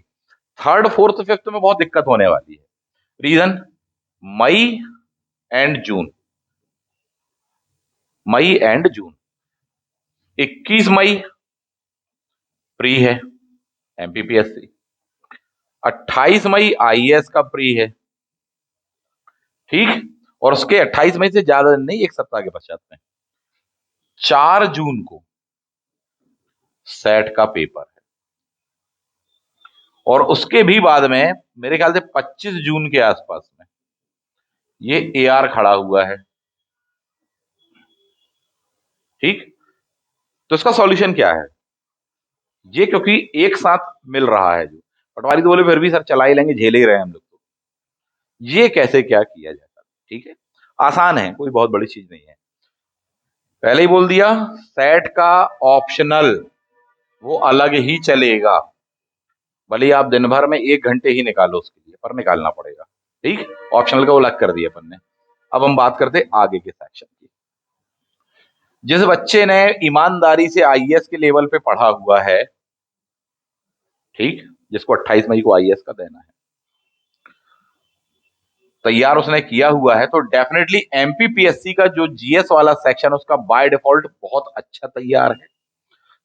थर्ड फोर्थ फिफ्थ में बहुत दिक्कत होने वाली है। Reason, May and June, May and June, 21 मई प्री है एमपीपीएससी, 28 मई आईएएस का प्री है। ठीक, और उसके 28 मई से ज्यादा दिन नहीं, एक सप्ताह के पश्चात में 4 जून को सेट का पेपर है, और उसके भी बाद में मेरे ख्याल से 25 जून के आसपास में ये एआर खड़ा हुआ है। ठीक, तो इसका सॉल्यूशन क्या है, ये क्योंकि एक साथ मिल रहा है जो, पटवारी तो बोले फिर भी सर चला ही लेंगे, झेले ही रहे हैं हम लोग तो। ये कैसे क्या किया जाता है? ठीक है, आसान है, कोई बहुत बड़ी चीज नहीं है। पहले ही बोल दिया, सेट का ऑप्शनल वो अलग ही चलेगा, भले ही आप दिन भर में 1 घंटे ही निकालो उसके लिए, पर निकालना पड़ेगा। ठीक, ऑप्शनल का वो अलग कर दिया अपन ने। अब हम बात करते आगे के सेक्शन की। जिस बच्चे ने ईमानदारी से आईएएस के लेवल पे पढ़ा हुआ है, ठीक, जिसको 28 मई को आईएएस का देना है, तैयार उसने किया हुआ है, तो डेफिनेटली एमपीपीएससी का जो जीएस वाला सेक्शन उसका बाय डिफॉल्ट बहुत अच्छा तैयार है।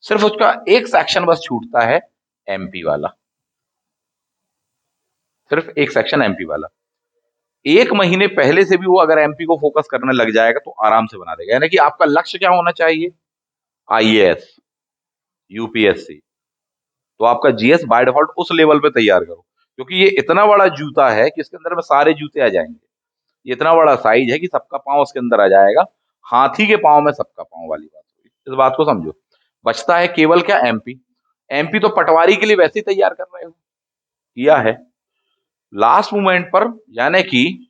सिर्फ उसका एक सेक्शन बस छूटता है, एमपी वाला, सिर्फ एक सेक्शन एमपी वाला। 1 महीने पहले से भी वो अगर एमपी को फोकस करने लग जाएगा तो आराम से बना देगा। यानी कि आपका लक्ष्य क्या होना चाहिए? IAS, UPSC. तो आपका जीएस बाय डिफॉल्ट उस लेवल पे तैयार करो, क्योंकि ये इतना बड़ा जूता है कि इसके अंदर में सारे जूते आ जाएंगे। ये इतना बड़ा साइज है कि सबका पांव उसके अंदर आ जाएगा। हाथी के पांव में सबका पांव वाली बात होगी, इस बात को समझो। बचता है केवल क्या? एमपी। एमपी तो पटवारी के लिए वैसे ही तैयार कर रहे हो, किया है लास्ट मोमेंट पर, यानी कि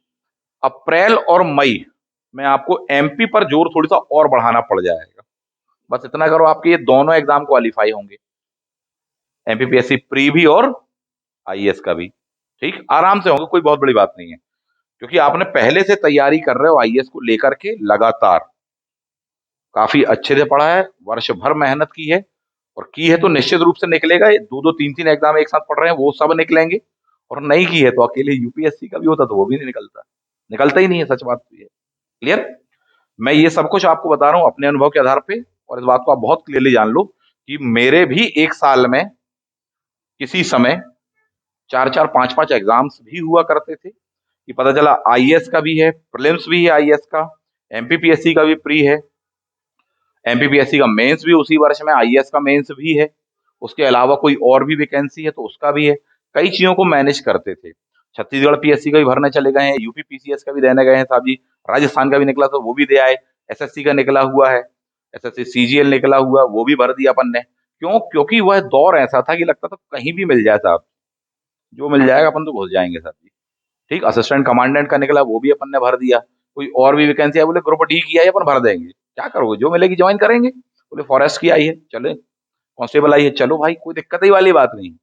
अप्रैल और मई में आपको एमपी पर जोर थोड़ी सा और बढ़ाना पड़ जाएगा। बस इतना करो, आपके ये दोनों एग्जाम क्वालिफाई होंगे, एमपीपीएससी प्री भी और आईएएस का भी। ठीक, आराम से होंगे, कोई बहुत बड़ी बात नहीं है, क्योंकि आपने पहले से तैयारी कर रहे हो आईएएस को लेकर के लगातार, काफी अच्छे से पढ़ा है, वर्ष भर मेहनत की है, और की है तो निश्चित रूप से निकलेगा। ये दो दो तीन तीन एग्जाम एक साथ पढ़ रहे हैं, वो सब निकलेंगे। और नहीं की है तो अकेले यूपीएससी का भी होता तो वो भी नहीं निकलता, निकलता ही नहीं है, सच बात तो ये। क्लियर? मैं ये सब कुछ आपको बता रहा हूँ अपने अनुभव के आधार पे, और इस बात को आप बहुत क्लियरली जान लो कि मेरे भी एक साल में किसी समय 4-4 5-5 एग्जाम्स भी हुआ करते थे, कि पता चला आईएएस का भी है, प्रीलिम्स भी है आईएएस का, एमपीपीएससी का भी प्री है, एमपीपीएससी का मेंस भी उसी वर्ष में, आईएएस का मेंस भी है, उसके अलावा कोई और भी वैकेंसी है तो उसका भी है। कई चीजों को मैनेज करते थे। छत्तीसगढ़ पीएससी का भी भरने चले गए हैं, यूपी पीसीएस का भी देने गए हैं साहब जी, राजस्थान का भी निकला तो वो भी दे आए, एसएससी का निकला हुआ है, एसएससी सीजीएल निकला हुआ, वो भी भर दिया अपन ने। क्यों? क्योंकि वह दौर ऐसा था कि लगता था कहीं भी मिल जाए साहब, जो मिल जाएगा अपन तो घुस जाएंगे साहब जी। ठीक, असिस्टेंट कमांडेंट का निकला, वो भी अपन ने भर दिया। कोई और भी वैकेंसी है, बोले ग्रुप डी की आई है, अपन भर देंगे, क्या करोगे, जो मिलेगी ज्वाइन करेंगे। बोले फॉरेस्ट की आई है, चले, कांस्टेबल आई है, चलो भाई, कोई दिक्कत ही वाली बात नहीं।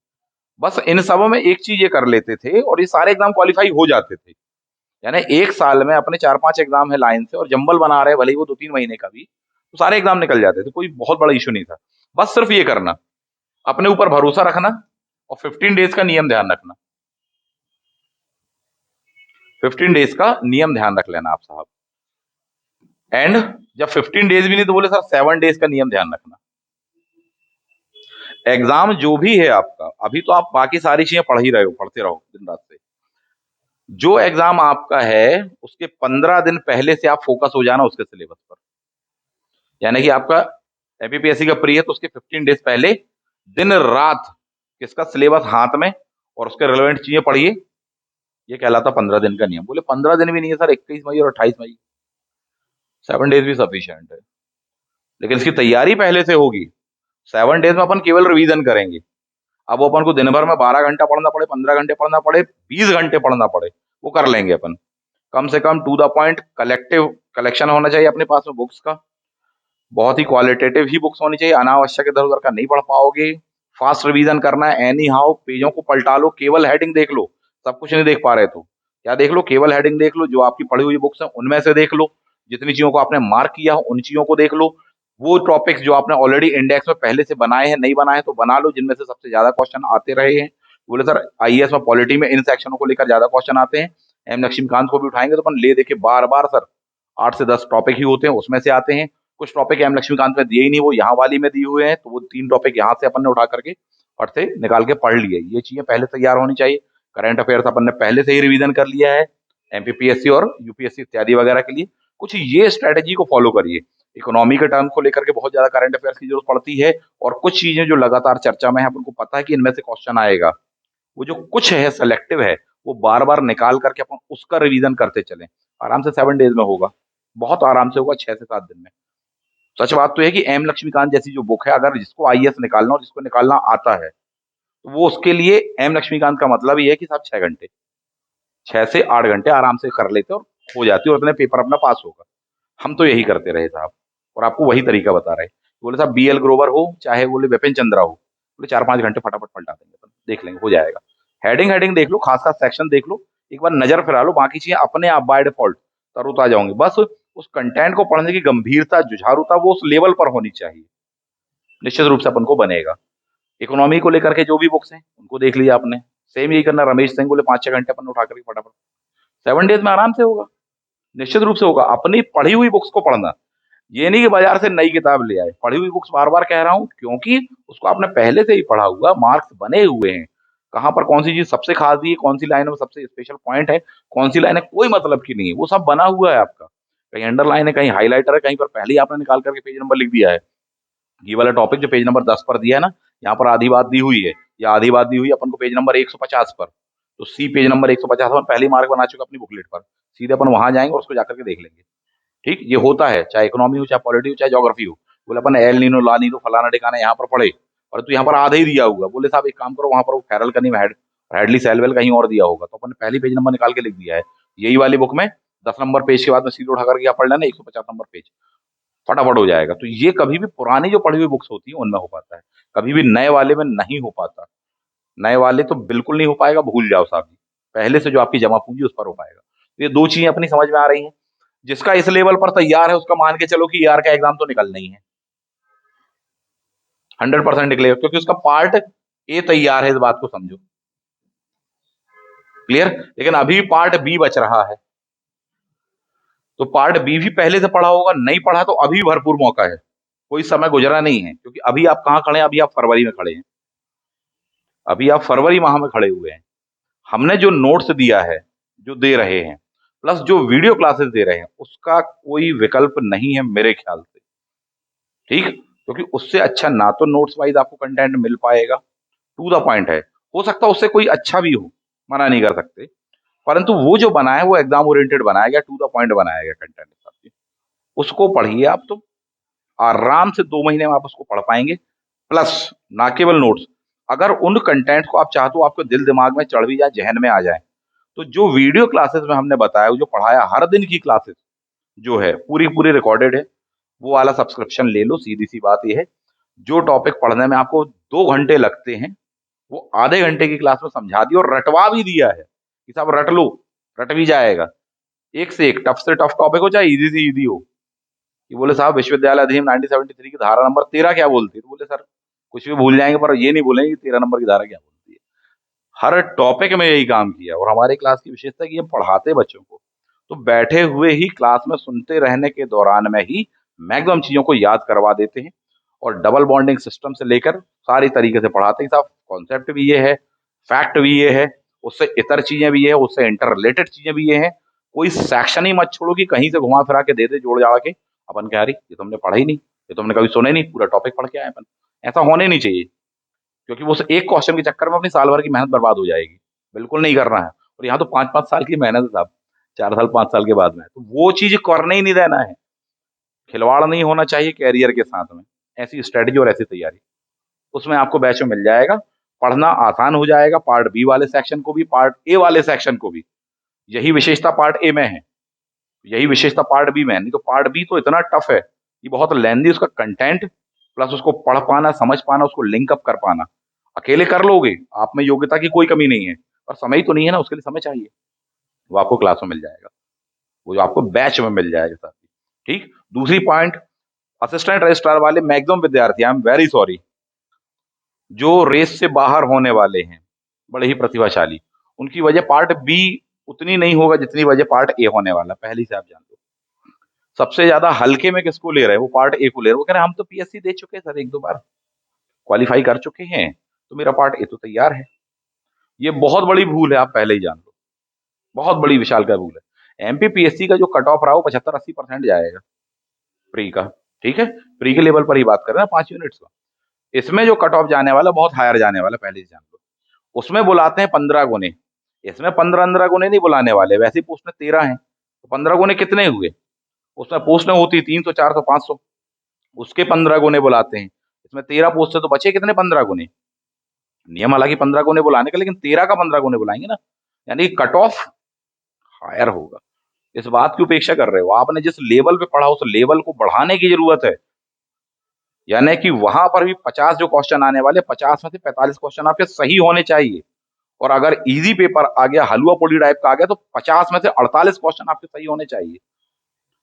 बस इन सबों में एक चीज ये कर लेते थे और ये सारे एग्जाम क्वालिफाई हो जाते थे। यानी एक साल में अपने 4-5 एग्जाम है लाइन से, और जंबल बना रहे भले ही वो 2-3 महीने का भी, तो सारे एग्जाम निकल जाते थे, कोई बहुत बड़ा इशू नहीं था। बस सिर्फ ये करना, अपने ऊपर भरोसा रखना, और 15 डेज का नियम ध्यान रखना। 15 डेज का नियम ध्यान रख लेना आप साहब। एंड जब 15 डेज भी नहीं तो बोले सर 7 डेज का नियम ध्यान रखना। एग्जाम जो भी है आपका, अभी तो आप बाकी सारी चीजें पढ़ ही रहे हो, पढ़ते रहो दिन रात से। जो एग्जाम आपका है उसके 15 दिन पहले से आप फोकस हो जाना उसके सिलेबस पर। यानी कि आपका एपीपीएससी का प्री है तो उसके 15 डेज पहले दिन रात किसका सिलेबस हाथ में, और उसके रिलेवेंट चीजें पढ़िए। ये कहलाता 15 दिन का नियम। बोले 15 दिन भी नहीं है सर, 21 मई और 28 मई, 7 डेज भी सफिशियंट है, लेकिन इसकी तैयारी पहले से होगी। 7 डेज में अपन केवल रिवीजन करेंगे। अब वो अपन को दिन भर में 12 घंटा पढ़ना पड़े, 15 घंटे पढ़ना पड़े, 20 घंटे पढ़ना पड़े, वो कर लेंगे अपन। कम से कम to the point collective collection होना चाहिए अपने पास में बुक्स का, बहुत ही क्वालिटेटिव ही बुक्स होनी चाहिए, अनावश्यक इधर उधर का नहीं पढ़ पाओगे। फास्ट रिवीजन करना है, एनी हाउ पेजों को पलटा लो, केवल हेडिंग देख लो, सब कुछ नहीं देख पा रहे तो क्या देख लो, केवल हेडिंग देख लो, जो आपकी पढ़ी हुई बुक्स है उनमें से देख लो, जितनी चीजों को आपने मार्क किया हो उन चीजों को देख लो। वो टॉपिक्स जो आपने ऑलरेडी इंडेक्स में पहले से बनाए हैं, नहीं बनाए तो बना लो, जिनमें से सबसे ज्यादा क्वेश्चन आते रहे हैं। बोले सर आईएएस में पॉलिटी में इन सेक्शनों को लेकर ज्यादा क्वेश्चन आते हैं, एम लक्ष्मीकांत को भी उठाएंगे तो अपन ले देखे बार बार सर, 8 से 10 टॉपिक ही होते हैं, उसमें से आते हैं। कुछ टॉपिक एम लक्ष्मीकांत में दिए ही नहीं, वो यहाँ वाली में दिए हुए हैं, तो वो 3 टॉपिक यहाँ से अपन ने उठा करके फट से निकाल के पढ़ लिए। ये चीजें पहले तैयार होनी चाहिए। करंट अफेयर्स अपन ने पहले से ही रिवीजन कर लिया है, एमपीपीएससी और यूपीएससी इत्यादि वगैरह के लिए। कुछ ये स्ट्रेटेजी को फॉलो करिए। इकोनॉमी के टर्म को लेकर के बहुत ज्यादा करंट अफेयर्स की जरूरत पड़ती है, और कुछ चीजें जो लगातार चर्चा में है, अपन को पता है कि इनमें से क्वेश्चन आएगा, वो जो कुछ है सेलेक्टिव है, वो बार बार निकाल करके अपन उसका रिवीजन करते चलें। आराम से 7 डेज में होगा, बहुत आराम से होगा, 6 से 7 दिन में। सच बात तो है कि एम लक्ष्मीकांत जैसी जो बुक है, अगर जिसको आईएएस निकालना और जिसको निकालना आता है, तो वो उसके लिए एम लक्ष्मीकांत का मतलब ये है कि साहब 6 घंटे, 6 से 8 घंटे आराम से कर लेते और हो जाती है और अपने पेपर अपना पास होगा। हम तो यही करते रहे साहब, और आपको वही तरीका बता रहे। बोले साहब बीएल ग्रोवर हो चाहे बोले विपिन चंद्रा हो, बोले 4-5 घंटे फटाफट पलटा देंगे अपन, देख लेंगे हो जाएगा। हेडिंग हेडिंग देख लो, खास खास सेक्शन देख लो, एक बार नजर फिरा लो, बाकी चीजें अपने आप बाय डिफॉल्ट तरोताजा होंगी। बस उस कंटेंट को पढ़ने की गंभीरता, जुझारूता वो उस लेवल पर होनी चाहिए, निश्चित रूप से अपन को बनेगा। इकोनॉमी को लेकर के जो भी बुक्स हैं उनको देख लिया आपने, सेम यही करना, रमेश सिंह बोले 5-6 घंटे अपन उठा करके फटाफट 7 डेज में आराम से होगा, निश्चित रूप से होगा। अपनी पढ़ी हुई बुक्स को पढ़ना, ये नहीं कि बाजार से नई किताब ले आए। पढ़ी हुई बुक्स बार बार कह रहा हूं क्योंकि उसको आपने पहले से ही पढ़ा हुआ, मार्क्स बने हुए हैं, कहां पर कौन सी चीज सबसे खास दी है, कौन सी लाइन में सबसे स्पेशल पॉइंट है, कौन सी लाइन है कोई मतलब की नहीं है, वो सब बना हुआ है आपका। कहीं अंडरलाइन है, कहीं हाईलाइटर है, कहीं पर पहले ही आपने निकाल करके पेज नंबर लिख दिया है। ये वाला टॉपिक जो पेज नंबर 10 पर दिया है ना, यहाँ पर आधी बात दी हुई है, या आधी बात दी हुई है अपन को पेज नंबर 150 पर, तो सी पेज नंबर 150 पर पहली मार्क बना चुका अपनी बुकलेट पर, सीधे अपन वहां जाएंगे और उसको जाकर के देख लेंगे। ठीक, ये होता है, चाहे इकोनॉमी हो, चाहे पॉलिटी हो, चाहे ज्योग्राफी हो। बोले अपन एल नीनो ला नीनो फलाना ठिकाना यहाँ पर पढ़े, और तो यहाँ पर आधा ही दिया हुआ, बोले साहब एक काम करो, वहां पर वो फेरल का नहीं, हेडली सेलवेल कहीं और दिया होगा, तो अपन ने पहली पेज नंबर निकाल के लिख दिया है। यही वाली बुक में 10 नंबर पेज के बाद में सीधे उठा करके क्या पढ़ लेना, 150 नंबर पेज, फटाफट हो जाएगा। तो ये कभी भी पुरानी जो पढ़ी हुई बुक्स होती है उनमें हो पाता है, कभी भी नए वाले में नहीं हो पाता। नए वाले तो बिल्कुल नहीं हो पाएगा, भूल जाओ साहब जी, पहले से जो आपकी जमा पूंजी उस पर हो पाएगा। तो ये दो चीजें अपनी समझ में आ रही हैं। जिसका इस लेवल पर तैयार है उसका मान के चलो कि ईआर का एग्जाम तो निकलना ही है, 100% क्लियर, क्योंकि उसका पार्ट ए तैयार है, इस बात को समझो, क्लियर। लेकिन अभी पार्ट बी बच रहा है, तो पार्ट बी भी पहले से पढ़ा होगा, नहीं पढ़ा तो अभी भरपूर मौका है, कोई समय गुजरा नहीं है, क्योंकि अभी आप कहां खड़े हैं, अभी आप फरवरी में खड़े हैं, अभी आप फरवरी माह में खड़े हुए हैं। हमने जो नोट्स दिया है, जो दे रहे हैं, प्लस जो वीडियो क्लासेस दे रहे हैं, उसका कोई विकल्प नहीं है मेरे ख्याल से, ठीक, क्योंकि उससे अच्छा ना तो नोट्स वाइज आपको कंटेंट मिल पाएगा, टू द पॉइंट है, हो सकता है उससे कोई अच्छा भी हो, मना नहीं कर सकते, परंतु वो जो बनाया है वो एग्जाम ओरिएंटेड बनाया गया, टू द पॉइंट बनाया गया कंटेंट, उसको पढ़िए आप, तो आराम से 2 महीने में आप उसको पढ़ पाएंगे। प्लस ना केवल नोट्स, अगर उन कंटेंट को आप चाहते हो आपके दिल दिमाग में चढ़ भी जाए, जहन में आ जाए, तो जो वीडियो क्लासेस में हमने बताया, वो जो पढ़ाया हर दिन की क्लासेस जो है पूरी पूरी रिकॉर्डेड है, वो वाला सब्सक्रिप्शन ले लो। सीधी सी बात ये है, जो टॉपिक पढ़ने में आपको 2 घंटे लगते हैं, वो आधे घंटे की क्लास में समझा दिया और रटवा भी दिया है कि साहब रट लो, रट भी जाएगा। एक से एक टफ से टफ टॉपिक हो चाहे इजी से इजी हो। कि बोले साहब विश्वविद्यालय अधिनियम 1973 की धारा नंबर 13 क्या बोलती है, तो बोले सर कुछ भी भूल जाएंगे पर ये नहीं बोलेंगे कि 13 नंबर की धारा क्या बोलती है। हर टॉपिक में यही काम किया, और हमारी क्लास की विशेषता है कि ये पढ़ाते बच्चों को, तो बैठे हुए ही क्लास में सुनते रहने के दौरान में ही मैक्सिमम चीजों को याद करवा देते हैं, और डबल बॉन्डिंग सिस्टम से लेकर सारी तरीके से पढ़ाते हैं साहब। कॉन्सेप्ट भी ये है, फैक्ट भी ये है, उससे इतर चीजें भी है, उससे इंटर रिलेटेड चीजें भी ये हैं। कोई सेक्शन ही मत छोड़ो कि कहीं से घुमा फिरा के दे दे जोड़ जाड़ के, अपन कह रही ये तो हमने पढ़ा ही नहीं, ये तो हमने कभी सुना ही नहीं, पूरा टॉपिक पढ़ के आए अपन। ऐसा होने नहीं चाहिए, क्योंकि वो एक क्वेश्चन के चक्कर में अपनी साल भर की मेहनत बर्बाद हो जाएगी, बिल्कुल नहीं करना है। और यहाँ तो 5-5 साल की मेहनत है साहब, 4 साल 5 साल के बाद में, तो वो चीज करने ही नहीं देना है। खिलवाड़ नहीं होना चाहिए कैरियर के साथ में, ऐसी स्ट्रेटजी और ऐसी तैयारी उसमें आपको बैच में मिल जाएगा। पढ़ना आसान हो जाएगा, पार्ट बी वाले सेक्शन को भी, पार्ट ए वाले सेक्शन को भी। यही विशेषता पार्ट ए में है, यही विशेषता पार्ट बी में है। नहीं तो पार्ट बी तो इतना टफ है, ये बहुत लेंदी, उसका कंटेंट प्लस उसको पढ़ पाना, समझ पाना, उसको लिंक अप कर पाना, अकेले कर लोगे, आप में योग्यता की कोई कमी नहीं है, पर समय तो नहीं है ना, उसके लिए समय चाहिए, वो आपको क्लास में मिल जाएगा, वो जो आपको बैच में मिल जाएगा साथ ही। ठीक, दूसरी पॉइंट, असिस्टेंट रजिस्ट्रार वाले मैक्सिमम विद्यार्थी, आई एम वेरी सॉरी, जो रेस से बाहर होने वाले हैं, बड़े ही प्रतिभाशाली, उनकी वजह पार्ट बी उतनी नहीं होगा जितनी वजह पार्ट ए होने वाला, पहले से आप जान लो। सबसे ज्यादा हल्के में किसको ले रहे हैं, वो पार्ट ए को ले रहे हैं। वो कह रहे हैं हम तो पीएससी दे चुके हैं सर, 1-2 बार क्वालिफाई कर चुके हैं, तो मेरा पार्ट ए तो तैयार है। ये बहुत बड़ी भूल है, आप पहले ही जान लो, बहुत बड़ी विशाल का भूल है। एमपीपीएससी का जो कट ऑफ रहा वो 75-80% जाएगा प्री का, ठीक है, प्री के लेवल पर ही बात कर रहे हैं 5 यूनिट्स का। इसमें जो कट ऑफ जाने वाला बहुत हायर जाने वाला, पहले ही जान लो। उसमें बुलाते हैं 15 गुने, इसमें 15-15 गुने नहीं बुलाने वाले, वैसे पोस्ट में 13 है, तो 15 गुने कितने हुए, उसमें पोस्ट में होती 300 400 500, उसके 15 गुने बुलाते हैं। इसमें 13 पोस्ट से तो बचे कितने, 15 गुने। नियम हालांकि 15 गुने बुलाने का, लेकिन 13 का 15 गुने बुलाएंगे ना, यानी कट ऑफ हायर होगा। इस बात की उपेक्षा कर रहे हो, आपने जिस लेवल पे पढ़ा उस लेवल को बढ़ाने की जरूरत है। यानी कि वहां पर भी 50 जो क्वेश्चन आने वाले, 50 में से 45 क्वेश्चन आपके सही होने चाहिए। और अगर इजी पेपर आ गया, हलवा पूरी टाइप का आ गया, तो 50 में से 48 क्वेश्चन आपके सही होने चाहिए।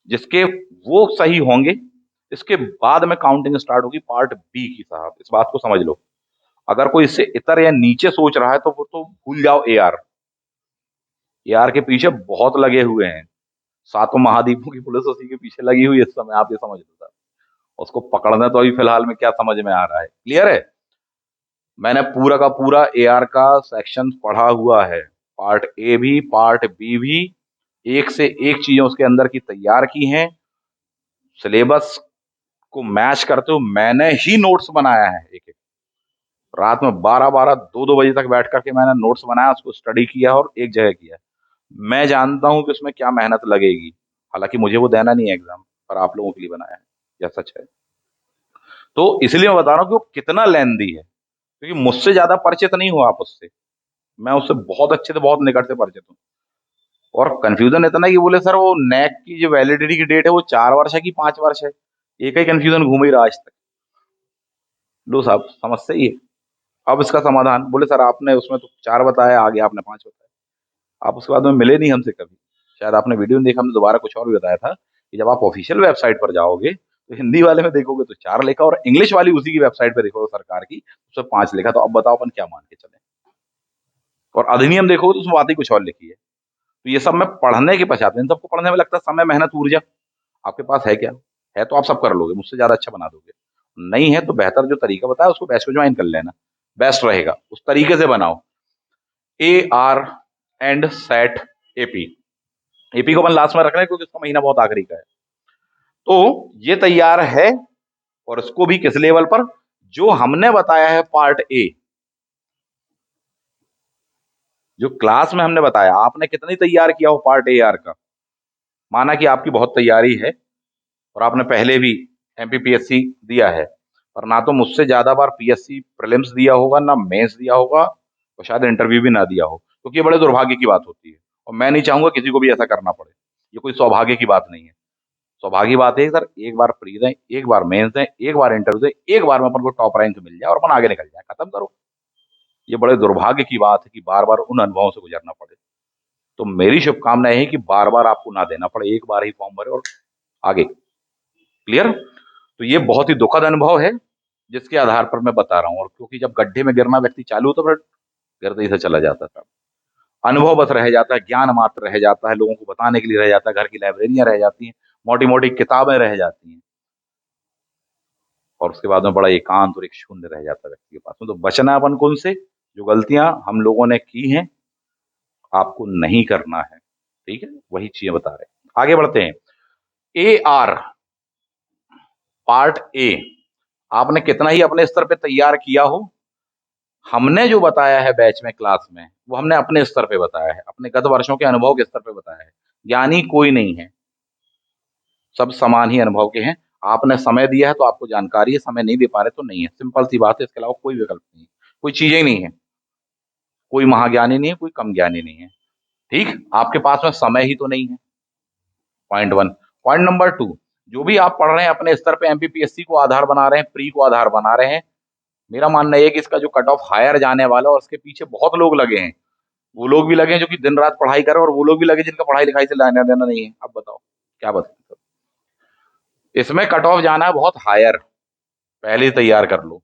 जिसके वो सही होंगे, इसके बाद में काउंटिंग स्टार्ट होगी पार्ट बी की। साहब इस बात को समझ लो। अगर कोई इससे इतर या नीचे सोच रहा है तो वो तो भूल जाओ। एआर, एआर के पीछे बहुत लगे हुए हैं। सातों महाद्वीपों की पुलिस उसी के पीछे लगी हुई है इस समय, आप ये समझ लो सर। उसको पकड़ना तो अभी फिलहाल में क्या समझ में आ रहा है, क्लियर है। मैंने पूरा का पूरा एआर का सेक्शन पढ़ा हुआ है, पार्ट ए भी पार्ट बी भी, एक से एक चीजें उसके अंदर की तैयार की हैं। सिलेबस को मैच करते हुए मैंने ही नोट्स बनाया है। एक एक रात में 12-12 2-2 बजे तक बैठ करके मैंने नोट्स बनाया, उसको स्टडी किया और एक जगह किया। मैं जानता हूं कि उसमें क्या मेहनत लगेगी। हालांकि मुझे वो देना नहीं है एग्जाम, पर आप लोगों के लिए बनाया है, यह सच है। तो इसलिए मैं बता रहा हूँ कि वो कितना लेंदी है, क्योंकि मुझसे ज्यादा परिचित नहीं हो आप उससे। मैं उससे बहुत अच्छे से, बहुत निकट से परिचित हूँ। और कंफ्यूजन इतना कि बोले सर वो नेक की जो वैलिडिटी की डेट है वो 4 वर्ष है कि 5 वर्ष है। एक ही कंफ्यूजन घूम ही रहा आज तक। लो साहब समझते ही है। अब इसका समाधान, बोले सर आपने उसमें तो 4 बताया, आगे आपने 5 बताया। आप उसके बाद में मिले नहीं हमसे कभी। शायद आपने वीडियो नहीं देखा, हमने दोबारा कुछ और भी बताया था कि जब आप ऑफिशियल वेबसाइट पर जाओगे तो हिंदी वाले में देखोगे तो 4 लिखा, और इंग्लिश वाली उसी की वेबसाइट पे देखोगे सरकार की, उसमें 5 लिखा। तो अब बताओ अपन क्या मान के चले। और अधिनियम देखोगे तो उसमें बात ही कुछ और लिखी है। तो ये सब मैं पढ़ने के पश्चात, इन सबको पढ़ने में लगता है समय, मेहनत, ऊर्जा। आपके पास है क्या? है तो आप सब कर लोगे, मुझसे ज्यादा अच्छा बना दोगे। नहीं है तो बेहतर जो तरीका बताया उसको बैच में ज्वाइन कर लेना, बेस्ट रहेगा। उस तरीके से बनाओ। A R and set AP. AP को अपन लास्ट में रख रहे हैं क्योंकि उसका महीना बहुत आखिरी का है। तो ये तैयार है, और इसको भी किस लेवल पर, जो हमने बताया है पार्ट ए, जो क्लास में हमने बताया। आपने कितनी तैयार किया हो पार्ट ए आर का, माना कि आपकी बहुत तैयारी है और आपने पहले भी एमपीपीएससी दिया है, पर ना तो मुझसे ज्यादा बार पीएससी प्रीलिम्स दिया होगा, ना मेंस दिया होगा, और शायद इंटरव्यू भी ना दिया हो, क्योंकि ये बड़े दुर्भाग्य की बात होती है। और मैं नहीं चाहूंगा किसी को भी ऐसा करना पड़े। ये कोई सौभाग्य की बात नहीं है। सौभाग्य बात है सर, एक बार प्री दें, एक बार मेंस दें, एक बार इंटरव्यू दें, एक बार में अपन को टॉप रैंक मिल जाए और अपन आगे निकल जाए, खत्म करो। ये बड़े दुर्भाग्य की बात है कि बार बार उन अनुभवों से गुजरना पड़े। तो मेरी शुभकामनाएं है कि बार बार आपको ना देना पड़े, एक बार ही फॉर्म भरे और आगे। क्लियर। तो ये बहुत ही दुखद अनुभव है जिसके आधार पर मैं बता रहा हूँ। और क्योंकि जब गड्ढे में गिरना व्यक्ति चालू होता है, फिर गिरते ही से चला जाता था। अनुभव बस रह जाता है, ज्ञान मात्र रह जाता है, लोगों को बताने के लिए रह जाता है, घर की लाइब्रेरियां रह जाती हैं, मोटी मोटी किताबें रह जाती हैं, और उसके बाद में बड़ा एकांत और एक शून्य रह जाता है व्यक्ति के पास में। तो बचना है अपन को उनसे, जो गलतियां हम लोगों ने की हैं, आपको नहीं करना है। ठीक है, वही चीजें बता रहे हैं। आगे बढ़ते हैं। ए आर पार्ट ए, आपने कितना ही अपने स्तर पे तैयार किया हो, हमने जो बताया है बैच में, क्लास में, वो हमने अपने स्तर पे बताया है, अपने गत वर्षों के अनुभव के स्तर पे बताया है। ज्ञानी कोई नहीं है, सब समान ही अनुभव के हैं। आपने समय दिया है तो आपको जानकारी है, समय नहीं दे पा रहे तो नहीं है, सिंपल सी बात है। इसके अलावा कोई विकल्प नहीं है, कोई चीजें ही नहीं है। कोई महाज्ञानी नहीं है, कोई कम ज्ञानी नहीं है। ठीक, आपके पास में समय ही तो नहीं है, point one. Point number two, जो भी आप पढ़ रहे हैं अपने स्तर पे, एमपीपीएससी को आधार बना रहे हैं, प्री को आधार बना रहे हैं, मेरा मानना है कि इसका जो कट ऑफ हायर जाने वाला है, और उसके पीछे बहुत लोग लगे हैं। वो लोग भी लगे हैं जो कि दिन रात पढ़ाई कर रहे हैं, और वो लोग भी लगे जिनका पढ़ाई लिखाई से लेना देना नहीं है। अब बताओ क्या बताओ। इसमें कट ऑफ जाना है बहुत हायर, पहले ही तैयार कर लो,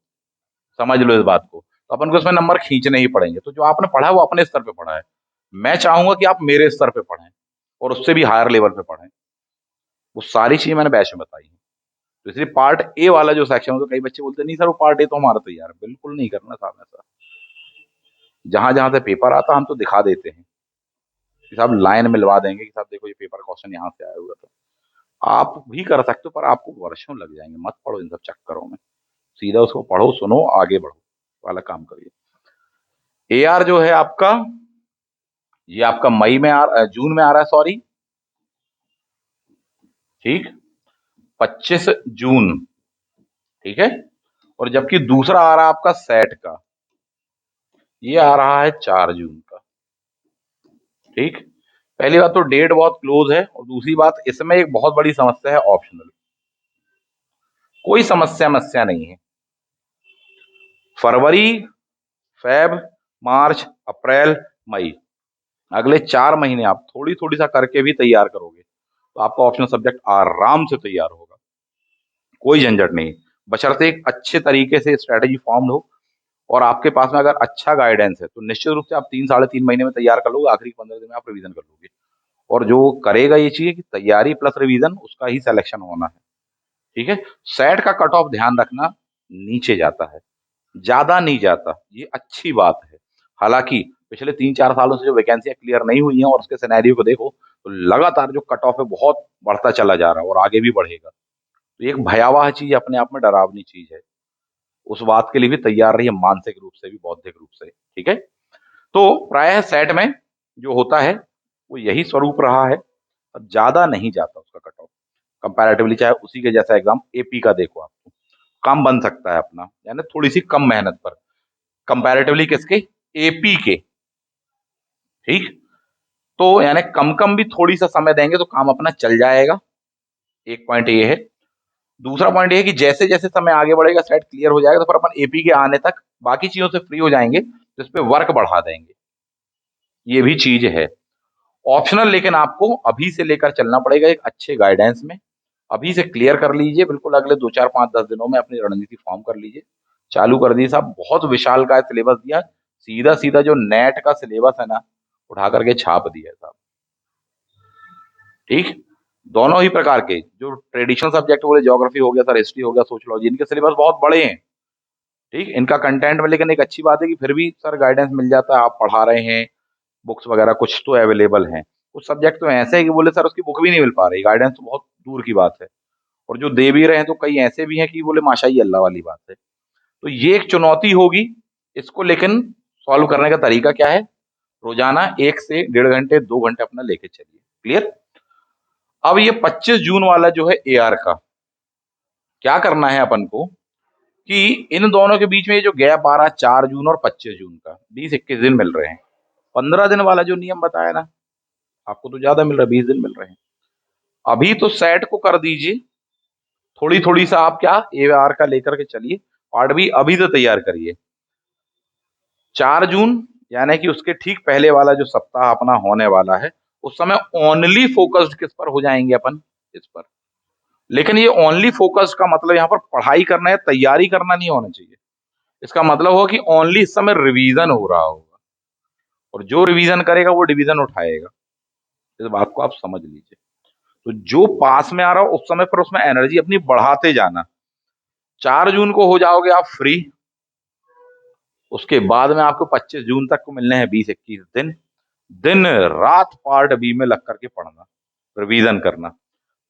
समझ लो इस बात को। तो अपन को इसमें नंबर खींचने ही पड़ेंगे। तो जो आपने पढ़ा है वो अपने स्तर पे पढ़ा है। मैं चाहूंगा कि आप मेरे स्तर पे पढ़ें और उससे भी हायर लेवल पे पढ़ें। वो सारी चीजें मैंने बैच में बताई हैं। तो इसलिए पार्ट ए वाला जो सेक्शन है, तो कई बच्चे बोलते हैं नहीं सर वो पार्ट ए तो हमारा तैयार है। बिल्कुल नहीं करना साहब ऐसा। जहां जहां से पेपर आता हम तो दिखा देते हैं कि साहब लाइन मिलवा देंगे कि साहब देखो ये पेपर क्वेश्चन यहाँ से आया हुआ था। आप भी कर सकते हो, पर आपको वर्षों लग जाएंगे। मत पढ़ो इन सब चक्करों में, सीधा उसको पढ़ो, सुनो, आगे बढ़ो, वाला काम करिए। एआर जो है आपका, ये आपका मई में जून में आ रहा है, सॉरी। ठीक, 25 जून ठीक है। और जबकि दूसरा आ रहा है आपका सेट का, ये आ रहा है 4 जून का। ठीक। पहली बात तो डेट बहुत क्लोज है, और दूसरी बात इसमें एक बहुत बड़ी समस्या है, ऑप्शनल। कोई समस्या नहीं है। फरवरी, फेब, मार्च, अप्रैल, मई, अगले 4 महीने आप थोड़ी थोड़ी सा करके भी तैयार करोगे तो आपका ऑप्शनल सब्जेक्ट आराम से तैयार होगा। कोई झंझट नहीं, बशर्ते एक अच्छे तरीके से स्ट्रेटेजी फॉर्म हो, और आपके पास में अगर अच्छा गाइडेंस है तो निश्चित रूप से आप 3 साढ़े 3 महीने में तैयार कर लोगे, आखिरी 15 दिन में आप रिवीजन कर लोगे। और जो करेगा ये चाहिए कि तैयारी प्लस रिवीजन, उसका ही सिलेक्शन होना है। ठीक है। सेट का कट ऑफ ध्यान रखना, नीचे जाता है, ज्यादा नहीं जाता, ये अच्छी बात है। हालांकि पिछले 3 4 सालों से जो वैकेंसियां क्लियर नहीं हुई हैं और उसके सिनेरियो को देखो, तो लगातार जो कट ऑफ है बहुत बढ़ता चला जा रहा है, और आगे भी बढ़ेगा। तो ये एक भयावह चीज, अपने आप में डरावनी चीज है। उस बात के लिए भी तैयार रहिए, मानसिक रूप से भी, बौद्धिक रूप से। ठीक है। तो प्रायः सेट में जो होता है वो यही स्वरूप रहा है, अब ज्यादा नहीं जाता उसका कट ऑफ कंपैरेटिवली। चाहे उसी के जैसा एग्जाम एपी का देखो, आपको कम बन सकता है अपना, यानी थोड़ी सी कम मेहनत पर, कंपैरेटिवली किसके, एपी के। ठीक। तो यानी कम कम भी थोड़ी सा समय देंगे तो काम अपना चल जाएगा। एक पॉइंट ये है। दूसरा पॉइंट ये है कि जैसे जैसे समय आगे बढ़ेगा, सेट क्लियर हो जाएगा, तो फिर अपन एपी के आने तक बाकी चीजों से फ्री हो जाएंगे, तो इस पे वर्क बढ़ा देंगे। ये भी चीज है। ऑप्शनल लेकिन आपको अभी से लेकर चलना पड़ेगा एक अच्छे गाइडेंस में। अभी से क्लियर कर लीजिए, बिल्कुल अगले 2 4 5 10 दिनों में अपनी रणनीति फॉर्म कर लीजिए। चालू कर दीजिए साहब, बहुत विशाल का सिलेबस दिया, सीधा सीधा जो नेट का सिलेबस है ना, उठा करके छाप दिया है साहब। ठीक। दोनों ही प्रकार के जो ट्रेडिशनल सब्जेक्ट बोले, ज्योग्राफी हो गया सर, हिस्ट्री हो गया, सोशियोलॉजी, इनके सिलेबस बहुत बड़े हैं। ठीक। इनका कंटेंट में, लेकिन एक अच्छी बात है कि फिर भी सर गाइडेंस मिल जाता है, आप पढ़ा रहे हैं, बुक्स वगैरह कुछ तो अवेलेबल हैं। कुछ सब्जेक्ट तो ऐसे है कि बोले सर उसकी बुक भी नहीं मिल पा रही, गाइडेंस तो बहुत दूर की बात है। और जो दे भी रहे हैं तो कई ऐसे भी हैं कि बोले माशा अल्लाह वाली बात है। तो ये एक चुनौती होगी। इसको लेकिन सॉल्व करने का तरीका क्या है, रोजाना 1 से 1.5 घंटे 2 घंटे अपना लेके चलिए। क्लियर। अब ये 25 जून वाला जो है एआर का, क्या करना है अपन को कि इन दोनों के बीच में ये जो गैप आ रहा है 4 जून और 25 जून का, 20 21 दिन मिल रहे हैं। 15 दिन वाला जो नियम बताया ना, आपको तो ज्यादा मिल रहा है, 20 दिन मिल रहे हैं। अभी तो सेट को कर दीजिए, थोड़ी थोड़ी सा आप क्या ए आर का लेकर के चलिए, पार्ट बी अभी तो तैयार करिए। 4 जून यानी कि उसके ठीक पहले वाला जो सप्ताह अपना होने वाला है, उस समय ओनली फोकस्ड किस पर हो जाएंगे अपन, इस पर। लेकिन ये ओनली फोकस्ड का मतलब यहाँ पर पढ़ाई करना है, तैयारी करना नहीं होना चाहिए। इसका मतलब होगा कि ओनली इस समय रिवीजन हो रहा होगा, और जो रिवीजन करेगा वो डिवीजन उठाएगा। इस बात को आप समझ लीजिए। तो जो पास में आ रहा हो उस समय पर उसमें एनर्जी अपनी बढ़ाते जाना। 4 जून को हो जाओगे आप फ्री, उसके बाद में आपको 25 जून तक को मिलने हैं 20 21 दिन, दिन रात पार्ट बी में लग करके पढ़ना, रिवीजन करना।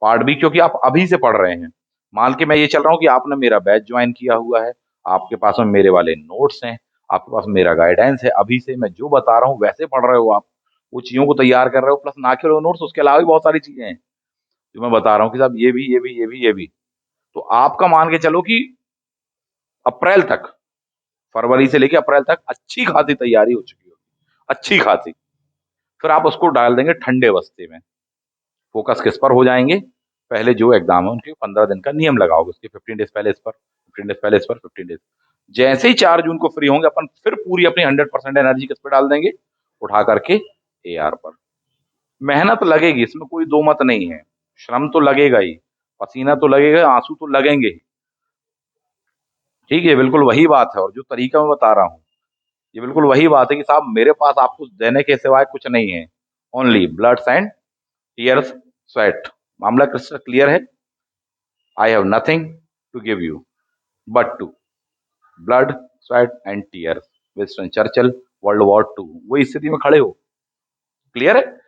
पार्ट बी क्योंकि आप अभी से पढ़ रहे हैं, मान के मैं ये चल रहा हूँ कि आपने मेरा बैच ज्वाइन किया हुआ है, आपके पास में मेरे वाले नोट्स हैं, आपके पास मेरा गाइडेंस है, अभी से मैं जो बता रहा हूँ वैसे पढ़ रहे हो आप, वो चीजों को तैयार कर रहे हो, प्लस ना केवल नोट्स, उसके अलावा भी बहुत सारी चीजें हैं जो मैं बता रहा हूँ कि साहब ये भी, ये भी, ये भी, ये भी। तो आपका मान के चलो कि अप्रैल तक, फरवरी से लेके अप्रैल तक अच्छी खासी तैयारी हो चुकी होगी, अच्छी खासी। फिर आप उसको डाल देंगे ठंडे बस्ते में। फोकस किस पर हो जाएंगे, पहले जो एग्जाम है उनके 15 दिन का नियम लगाओगे, उसके 15 डेज पहले इस पर, 15 डेज पहले इस पर, 15 डेज। जैसे ही 4 जून को फ्री होंगे अपन, फिर पूरी अपनी 100% एनर्जी किस पर डाल देंगे, उठा करके ए आर पर। मेहनत लगेगी, इसमें कोई दो मत नहीं है, श्रम तो लगेगा ही, पसीना तो लगेगा, आंसू तो लगेंगे ही। ठीक है, बिल्कुल वही बात है। और जो तरीका मैं बता रहा हूँ, ये बिल्कुल वही बात है कि साहब मेरे पास आपको देने के सिवाय कुछ नहीं है, only blood and tears, sweat. मामला क्रिस्टल क्लियर है। I have nothing to give you but to blood, sweat and tears. Winston Churchill, world war 2, वही स्थिति में खड़े हो। क्लियर है।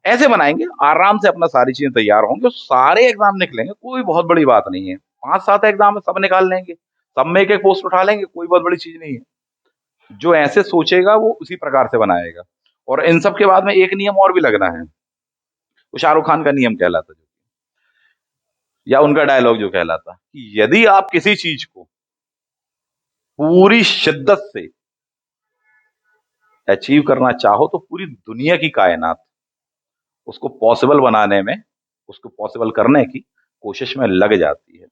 ऐसे बनाएंगे, आराम से अपना सारी चीजें तैयार होंगे, सारे एग्जाम निकलेंगे, कोई बहुत बड़ी बात नहीं है। 5 7 एग्जाम है, सब निकाल लेंगे, सब में एक एक पोस्ट उठा लेंगे, कोई बहुत बड़ी चीज नहीं है। जो ऐसे सोचेगा वो उसी प्रकार से बनाएगा। और इन सब के बाद में एक नियम और भी लगना है, वो शाहरुख खान का नियम कहलाता है। या उनका डायलॉग जो कहलाता कि यदि आप किसी चीज को पूरी शिद्दत से अचीव करना चाहो तो पूरी दुनिया की कायनात उसको पॉसिबल बनाने में, उसको पॉसिबल करने की कोशिश में लग जाती है।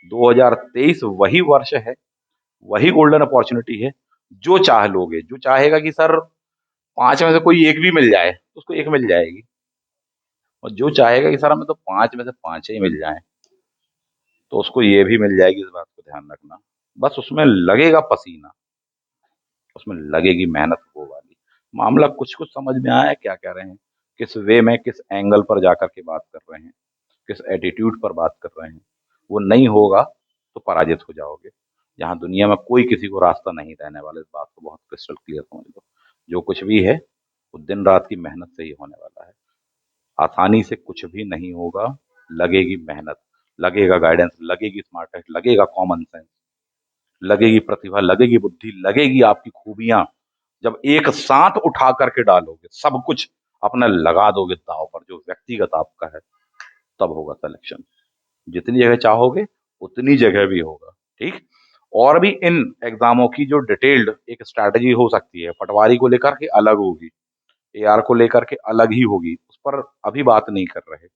2023 वही वर्ष है, वही गोल्डन अपॉर्चुनिटी है। जो चाह लोगे, जो चाहेगा कि सर 5 में से कोई एक भी मिल जाए, तो उसको एक मिल जाएगी। और जो चाहेगा कि सर हमें तो 5 में से 5 ही मिल जाएँ, तो उसको ये भी मिल जाएगी, इस बात को ध्यान रखना। बस उसमें लगेगा पसीना, उसमें लगेगी मेहनत वो वाली। मामला कुछ-कुछ समझ में आया क्या कह रहे हैं? किस वे में, किस एंगल पर जाकर के बात कर रहे हैं, किस एटीट्यूड पर बात कर रहे हैं। वो नहीं होगा तो पराजित हो जाओगे। यहाँ दुनिया में कोई किसी को रास्ता नहीं रहने वाला, इस बात को बहुत क्रिस्टल क्लियर समझ लो। जो कुछ भी है, वो दिन-रात की मेहनत से ही होने वाला है। आसानी से कुछ भी नहीं होगा, लगेगी मेहनत, लगेगा गाइडेंस, लगेगी स्मार्टनेस, लगेगा कॉमन सेंस, लगेगी प्रतिभा, लगेगी बुद्धि, लगेगी आपकी खूबियां। जब एक साथ उठा करके डालोगे, सब कुछ अपना लगा दोगे दांव पर, जो व्यक्तिगत आपका है, तब होगा सिलेक्शन। जितनी जगह चाहोगे उतनी जगह भी होगा। ठीक। और भी इन एग्जामों की जो डिटेल्ड एक स्ट्रैटेजी हो सकती है, पटवारी को लेकर के अलग होगी, एआर को लेकर के अलग ही होगी, उस पर अभी बात नहीं कर रहे।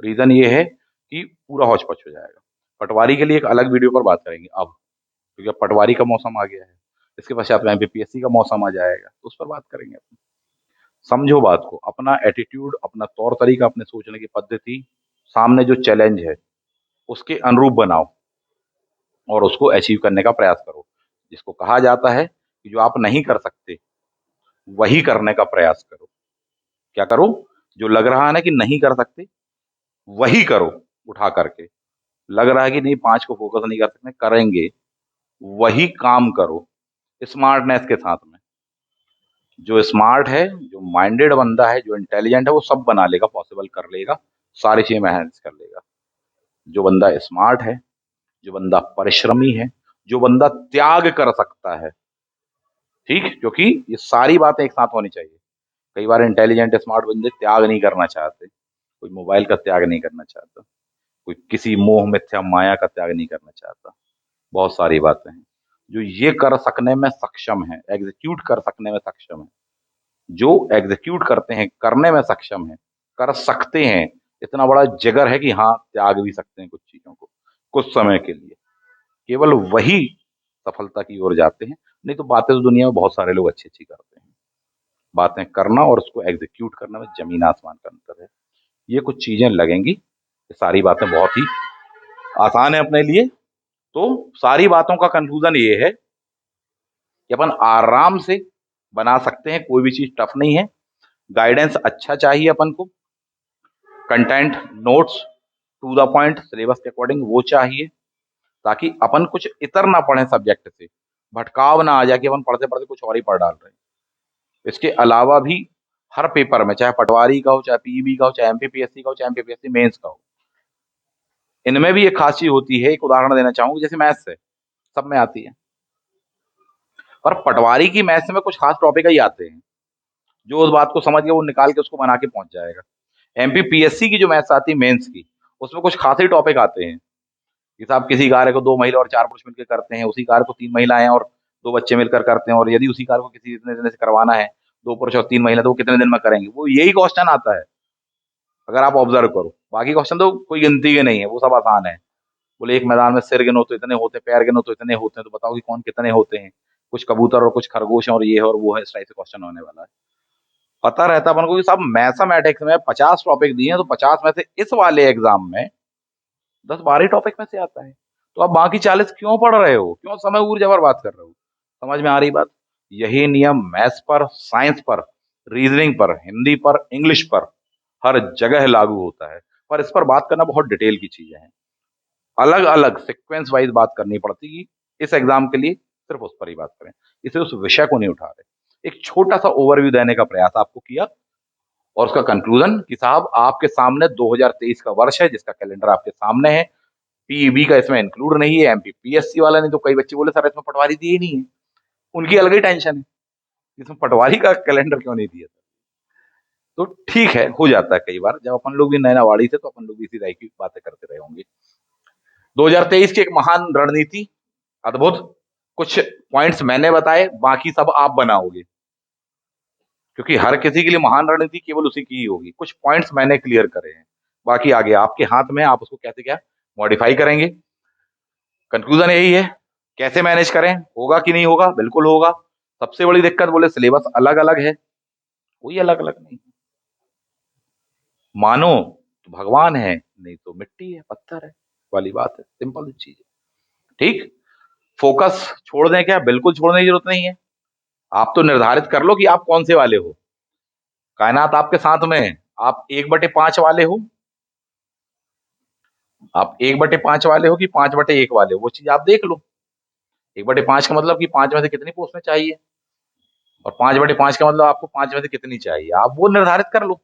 रीजन ये है कि पूरा हौच पच हो जाएगा। पटवारी के लिए एक अलग वीडियो पर बात करेंगे अब, क्योंकि अब पटवारी का मौसम आ गया है। इसके पश्चात में एमपीपीएससी का मौसम आ जाएगा, तो उस पर बात करेंगे अपन। समझो बात को, अपना एटीट्यूड, अपना तौर तरीका, अपने सोचने की पद्धति, सामने जो चैलेंज है उसके अनुरूप बनाओ और उसको अचीव करने का प्रयास करो। जिसको कहा जाता है कि जो आप नहीं कर सकते वही करने का प्रयास करो। क्या करो? जो लग रहा है ना कि नहीं कर सकते, वही करो उठा करके। लग रहा है कि नहीं 5 को फोकस नहीं कर सकते, करेंगे, वही काम करो स्मार्टनेस के साथ में। जो स्मार्ट है, जो माइंडेड बंदा है, जो इंटेलिजेंट है, वो सब बना लेगा, पॉसिबल कर लेगा, सारी चीजें मैनेज कर लेगा। जो बंदा स्मार्ट है, जो बंदा परिश्रमी है, जो बंदा त्याग कर सकता है, ठीक, क्योंकि ये सारी बातें एक साथ होनी चाहिए। कई बार इंटेलिजेंट स्मार्ट बंदे त्याग नहीं करना चाहते। कोई मोबाइल का त्याग नहीं करना चाहता, कोई किसी मोह मिथ्या माया का त्याग नहीं करना चाहता। बहुत सारी बातें हैं जो ये कर सकने में सक्षम है, एग्जीक्यूट कर सकने में सक्षम है। जो एग्जीक्यूट करते हैं, करने में सक्षम है, कर सकते हैं, इतना बड़ा जिगर है कि हाँ त्याग भी सकते हैं कुछ चीजों को कुछ समय के लिए। केवल वही सफलता की ओर जाते हैं। नहीं तो बातें तो दुनिया में बहुत सारे लोग अच्छी अच्छी करते हैं। बातें करना और उसको एग्जीक्यूट करने में जमीन आसमान का अंतर है। ये कुछ चीजें लगेंगी, ये सारी बातें बहुत ही आसान है अपने लिए। तो सारी बातों का कंक्लूजन ये है कि अपन आराम से बना सकते हैं, कोई भी चीज टफ नहीं है। गाइडेंस अच्छा चाहिए अपन को, content, notes, to the point, syllabus के अकॉर्डिंग वो चाहिए, ताकि अपन कुछ इतर ना पढ़े सब्जेक्ट से, भटकाव ना आ जाए कि अपन पढ़ते पढ़ते कुछ और ही पढ़ डाल रहे हैं। इसके अलावा भी हर पेपर में, चाहे पटवारी का हो, चाहे पीईबी का हो, चाहे एमपीपीएससी का हो, चाहे एमपीपीएससी मेंस का हो, इनमें भी एक खास चीज होती है। एक उदाहरण देना चाहूंगा, जैसे मैथ्स है, सब में आती है, पर पटवारी की मैथ्स में कुछ खास टॉपिक ही आते हैं। जो उस बात को समझ गया वो निकाल के उसको बना के पहुंच जाएगा। एमपीपीएससी की जो मैथ्स आती है मेंस की, उसमें कुछ खास ही टॉपिक आते हैं कि साहब किसी कार्य को 2 महिला और 4 पुरुष मिलकर करते हैं, उसी कार्य को 3 महिलाएं और 2 बच्चे मिलकर करते हैं, और यदि उसी कार्य को किसी इतने दिन से करवाना है, 2 पुरुष और 3 महिला, तो वो कितने दिन में करेंगे। वो यही क्वेश्चन आता है अगर आप ऑब्जर्व करो। बाकी क्वेश्चन तो कोई गिनती के नहीं है, वो सब आसान है। बोले एक मैदान में सिर गिनो तो इतने होते, पैर गिनो तो इतने होते हैं, तो बताओ कि कौन कितने होते हैं। कुछ कबूतर और कुछ खरगोश हैं और ये है और वो है, इस टाइप से क्वेश्चन होने वाला है। पता रहता अपन को कि सब मैथमेटिक्स में 50 टॉपिक दिए हैं, तो 50 में से इस वाले एग्जाम में 10-12 टॉपिक में से आता है। तो आप बाकी 40 क्यों पढ़ रहे हो, क्यों समय ऊर्जा बर्बाद कर रहे हो? समझ में आ रही बात? यही नियम मैथ्स पर, साइंस पर, रीजनिंग पर, हिंदी पर, इंग्लिश पर हर जगह लागू होता है। पर इस पर बात करना बहुत डिटेल की चीजें हैं, अलग अलग सिक्वेंस वाइज बात करनी पड़ती है। इस एग्जाम के लिए सिर्फ उस पर ही बात करें, इसे उस विषय को नहीं उठा रहे। एक छोटा सा ओवरव्यू देने का प्रयास आपको किया, और उसका कंक्लूजन कि साहब आपके सामने 2023 का वर्ष है, जिसका कैलेंडर आपके सामने है। पीईबी का इसमें इंक्लूड नहीं है, एमपीपीएससी वाला नहीं। तो कई बच्चे बोले सर इसमें पटवारी दिए ही नहीं है, उनकी अलग ही टेंशन है, इसमें पटवारी का कैलेंडर क्यों नहीं दिया? तो ठीक है, हो जाता है कई बार, जब अपन लोग भी नैनावाड़ी थे तो अपन लोग भी इसी तरह की बातें करते रहे होंगे। 2023 की एक महान रणनीति, अद्भुत। कुछ पॉइंट्स मैंने बताए, बाकी सब आप बनाओगे, क्योंकि हर किसी के लिए महान रणनीति केवल उसी की ही होगी। कुछ पॉइंट्स मैंने क्लियर करे हैं, बाकी आगे आपके हाथ में है, आप उसको कैसे क्या मॉडिफाई करेंगे। कंक्लूजन यही है, कैसे मैनेज करें, होगा कि नहीं होगा, बिल्कुल होगा। सबसे बड़ी दिक्कत बोले सिलेबस अलग अलग है, कोई अलग अलग नहीं। मानो तो भगवान है, नहीं तो मिट्टी है, पत्थर है, वाली बात है, सिंपल चीज है। ठीक, फोकस छोड़ दें क्या? बिल्कुल छोड़ने की जरूरत नहीं है। आप तो निर्धारित कर लो कि आप कौन से वाले हो। कायनात आपके साथ में है, आप 1/5 वाले हो, आप 1/5 वाले हो कि 5/1 वाले हो, वो चीज आप देख लो। 1/5 का मतलब कि 5 में से कितनी पोस्टें चाहिए, और 5/5 का मतलब आपको 5 में से कितनी चाहिए, आप वो निर्धारित कर लो।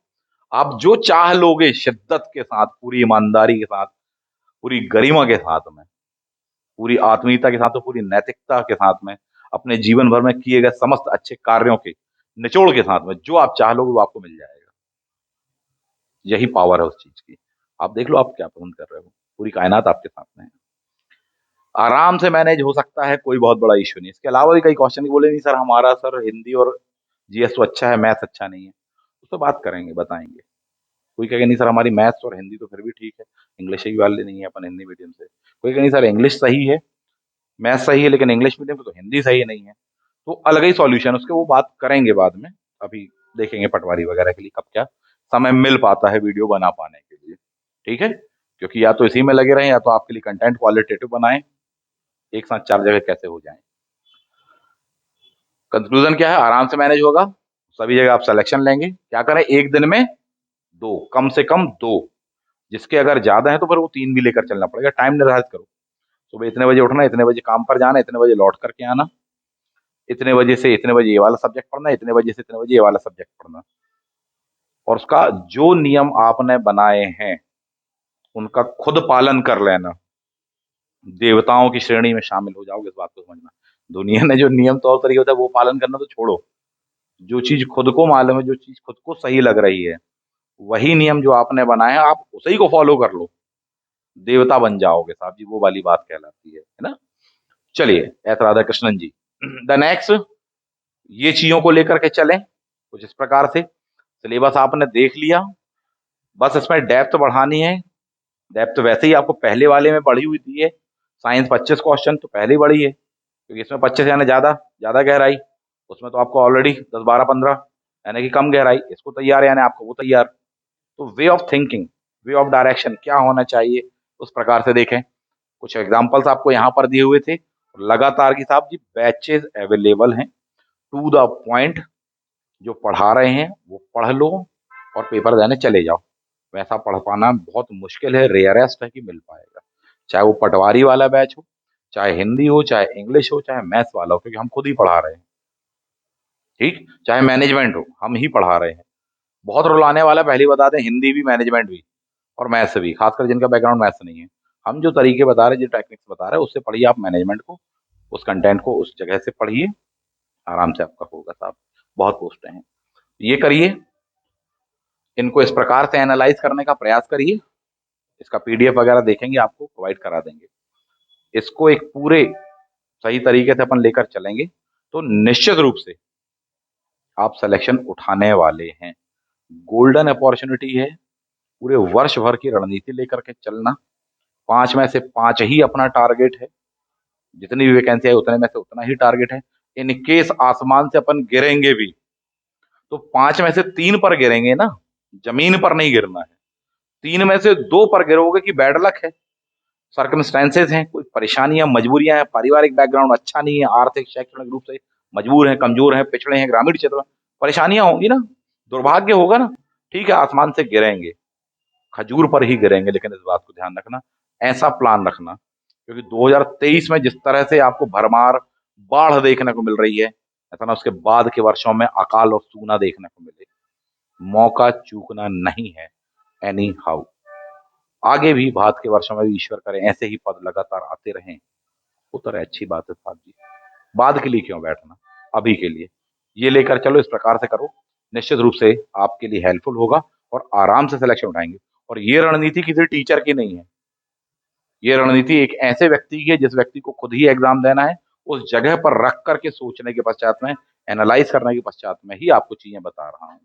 आप जो चाह लोगे शिद्दत के साथ, पूरी ईमानदारी के साथ, पूरी गरिमा के साथ में, पूरी आत्मीयता के साथ, तो पूरी नैतिकता के साथ में, अपने जीवन भर में किए गए समस्त अच्छे कार्यों के निचोड़ के साथ में, जो आप चाह लोगे वो आपको मिल जाएगा। यही पावर है उस चीज की। आप देख लो आप क्या पसंद कर रहे हो, पूरी कायनात आपके साथ में है, आराम से मैनेज हो सकता है, कोई बहुत बड़ा इश्यू नहीं। इसके अलावा भी कई क्वेश्चन बोले नहीं सर हमारा सर हिंदी और जीएस तो अच्छा है, मैथ्स अच्छा नहीं है, उस पर बात करेंगे, बताएंगे। कोई कहेगा नहीं सर हमारी मैथ्स और हिंदी तो फिर भी ठीक है, इंग्लिश ही वाले नहीं है अपन हिंदी मीडियम से। कोई कहेगा नहीं सर इंग्लिश सही है, मैथ्स सही है, लेकिन इंग्लिश मीडियम से तो हिंदी सही नहीं है। तो अलग ही सॉल्यूशन उसके, वो बात करेंगे बाद में। अभी देखेंगे पटवारी वगैरह के लिए कब क्या समय मिल पाता है वीडियो बना पाने के लिए। ठीक है, क्योंकि या तो इसी में लगे रहें, या तो आपके लिए कंटेंट क्वालिटेटिव बनाएं, एक साथ चार जगह कैसे हो जाए। कंक्लूजन क्या है, आराम से मैनेज होगा, सभी जगह आप सिलेक्शन लेंगे। क्या करें, एक दिन में दो, कम से कम दो, जिसके अगर ज्यादा है तो फिर वो 3 भी लेकर चलना पड़ेगा। टाइम निर्धारित करो, सुबह इतने बजे उठना, इतने बजे काम पर जाना, इतने बजे लौट करके आना, इतने बजे से इतने बजे ये वाला सब्जेक्ट पढ़ना, इतने बजे से इतने बजे ये वाला सब्जेक्ट पढ़ना। और उसका जो नियम आपने बनाए हैं उनका खुद पालन कर लेना, देवताओं की श्रेणी में शामिल हो जाओगे, इस बात को समझना। दुनिया ने जो नियम तौर तरीके होता है वो पालन करना तो छोड़ो, जो चीज खुद को मालूम है, जो चीज खुद को सही लग रही है, वही नियम जो आपने बनाए हैं आप उसी को फॉलो कर लो, देवता बन जाओगे साहब जी, वो वाली बात कहलाती है ना। चलिए, S Radha Krishnan ji, the next, ये चीजों को लेकर के चलें कुछ इस प्रकार से। सिलेबस आपने देख लिया, बस इसमें डेप्थ बढ़ानी है। डेप्थ वैसे ही आपको पहले वाले में बढ़ी हुई दी है, साइंस 25 क्वेश्चन तो पहले ही बढ़ी है, क्योंकि इसमें 25 यानी ज्यादा, ज्यादा गहराई। उसमें तो आपको ऑलरेडी 10, 12, 15 यानी कि कम गहराई, इसको तैयार यानी आपको वो तैयार। तो way of thinking, way of direction क्या होना चाहिए, उस प्रकार से देखें। कुछ एग्जाम्पल्स आपको यहाँ पर दिए हुए थे। लगातार की साहब जी बैचेस अवेलेबल हैं, टू द पॉइंट, जो पढ़ा रहे हैं वो पढ़ लो और पेपर देने चले जाओ। वैसा पढ़ पाना बहुत मुश्किल है, रेयरेस्ट है कि मिल पाएगा। चाहे वो पटवारी वाला बैच हो, चाहे हिंदी हो, चाहे इंग्लिश हो, चाहे मैथ्स वाला हो, क्योंकि हम खुद ही पढ़ा रहे हैं। ठीक, चाहे मैनेजमेंट हो, हम ही पढ़ा रहे हैं। बहुत रुलाने वाला पहले ही बता दें, हिंदी भी, मैनेजमेंट भी और मैथ्स भी, खासकर जिनका बैकग्राउंड मैथ्स नहीं है। हम जो तरीके बता रहे हैं, जो टेक्निक्स बता रहे हैं, उससे पढ़िए आप मैनेजमेंट को, उस कंटेंट को उस जगह से पढ़िए, आराम से आपका होगा साहब। बहुत पोस्टें हैं, ये करिए, इनको इस प्रकार से एनालाइज करने का प्रयास करिए। इसका पीडीएफ वगैरह देखेंगे, आपको प्रोवाइड करा देंगे। इसको एक पूरे सही तरीके से अपन लेकर चलेंगे तो निश्चित रूप से आप सिलेक्शन उठाने वाले हैं। गोल्डन अपॉर्चुनिटी है, पूरे वर्ष भर की रणनीति लेकर के चलना। 5 में से 5 ही अपना टारगेट है, जितनी भी वैकेंसी है उतने में से उतना ही टारगेट है। इन केस आसमान से अपन गिरेंगे भी तो 5 में से 3 पर गिरेंगे ना, जमीन पर नहीं गिरना है। 3 में से 2 पर गिरोगे कि बैड लक है, सर्कमस्टेंसेस हैं, कोई परेशानियां, मजबूरियां हैं, पारिवारिक बैकग्राउंड अच्छा नहीं है, आर्थिक शैक्षणिक रूप से मजबूर हैं, कमजोर हैं, पिछड़े हैं, ग्रामीण क्षेत्र में परेशानियां होंगी ना, दुर्भाग्य होगा ना। ठीक है, आसमान से गिरेंगे, खजूर पर ही गिरेंगे, लेकिन इस बात को ध्यान रखना, ऐसा प्लान रखना, क्योंकि 2023 में जिस तरह से आपको भरमार बाढ़ देखने को मिल रही है, ऐसा ना उसके बाद के वर्षों में अकाल और सूना देखने को मिले। मौका चूकना नहीं है एनी हाउ। आगे भी बाद के वर्षों में भी ईश्वर करें ऐसे ही पद लगातार आते रहें, उतर अच्छी बात है साहब जी। बाद के लिए क्यों बैठना, अभी के लिए ये लेकर चलो, इस प्रकार से करो, निश्चित रूप से आपके लिए हेल्पफुल होगा और आराम से सिलेक्शन उठाएंगे। और ये रणनीति किसी टीचर की नहीं है, ये रणनीति एक ऐसे व्यक्ति की है जिस व्यक्ति को खुद ही एग्जाम देना है, उस जगह पर रख करके सोचने के पश्चात में, एनालाइज करने के पश्चात में ही आपको चीजें बता रहा हूँ।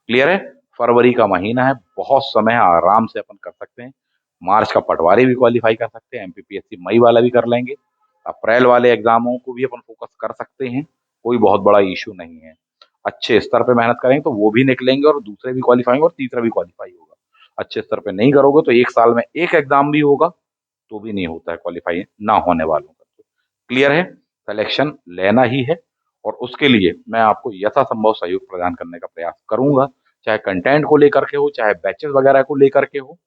क्लियर है? फरवरी का महीना है, बहुत समय है, आराम से अपन कर सकते हैं। मार्च का पटवारी भी क्वालिफाई कर सकते हैं, एमपीपीएससी मई वाला भी कर लेंगे, अप्रैल वाले एग्जामों को भी अपन फोकस कर सकते हैं, कोई बहुत बड़ा इशू नहीं है। अच्छे स्तर पे मेहनत करेंगे तो वो भी निकलेंगे और दूसरे भी क्वालिफाई होंगे और तीसरा भी क्वालिफाई होगा। अच्छे स्तर पे नहीं करोगे तो एक साल में एक एग्जाम भी होगा तो भी नहीं होता है क्वालिफाई ना होने वालों का। क्लियर है? सिलेक्शन लेना ही है और उसके लिए मैं आपको यथासंभव सहयोग प्रदान करने का प्रयास करूंगा, चाहे कंटेंट को लेकर के हो, चाहे बैचेस वगैरह को लेकर के हो।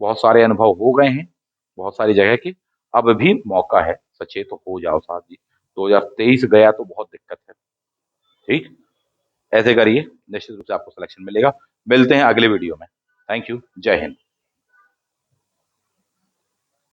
बहुत सारे अनुभव हो गए हैं, बहुत सारी जगह के, अब भी मौका है, सचेत हो जाओ साहब जी। 2023 गया तो बहुत दिक्कत है। ठीक, ऐसे करिए, निश्चित रूप से आपको सिलेक्शन मिलेगा। मिलते हैं अगले वीडियो में। थैंक यू, जय हिंद।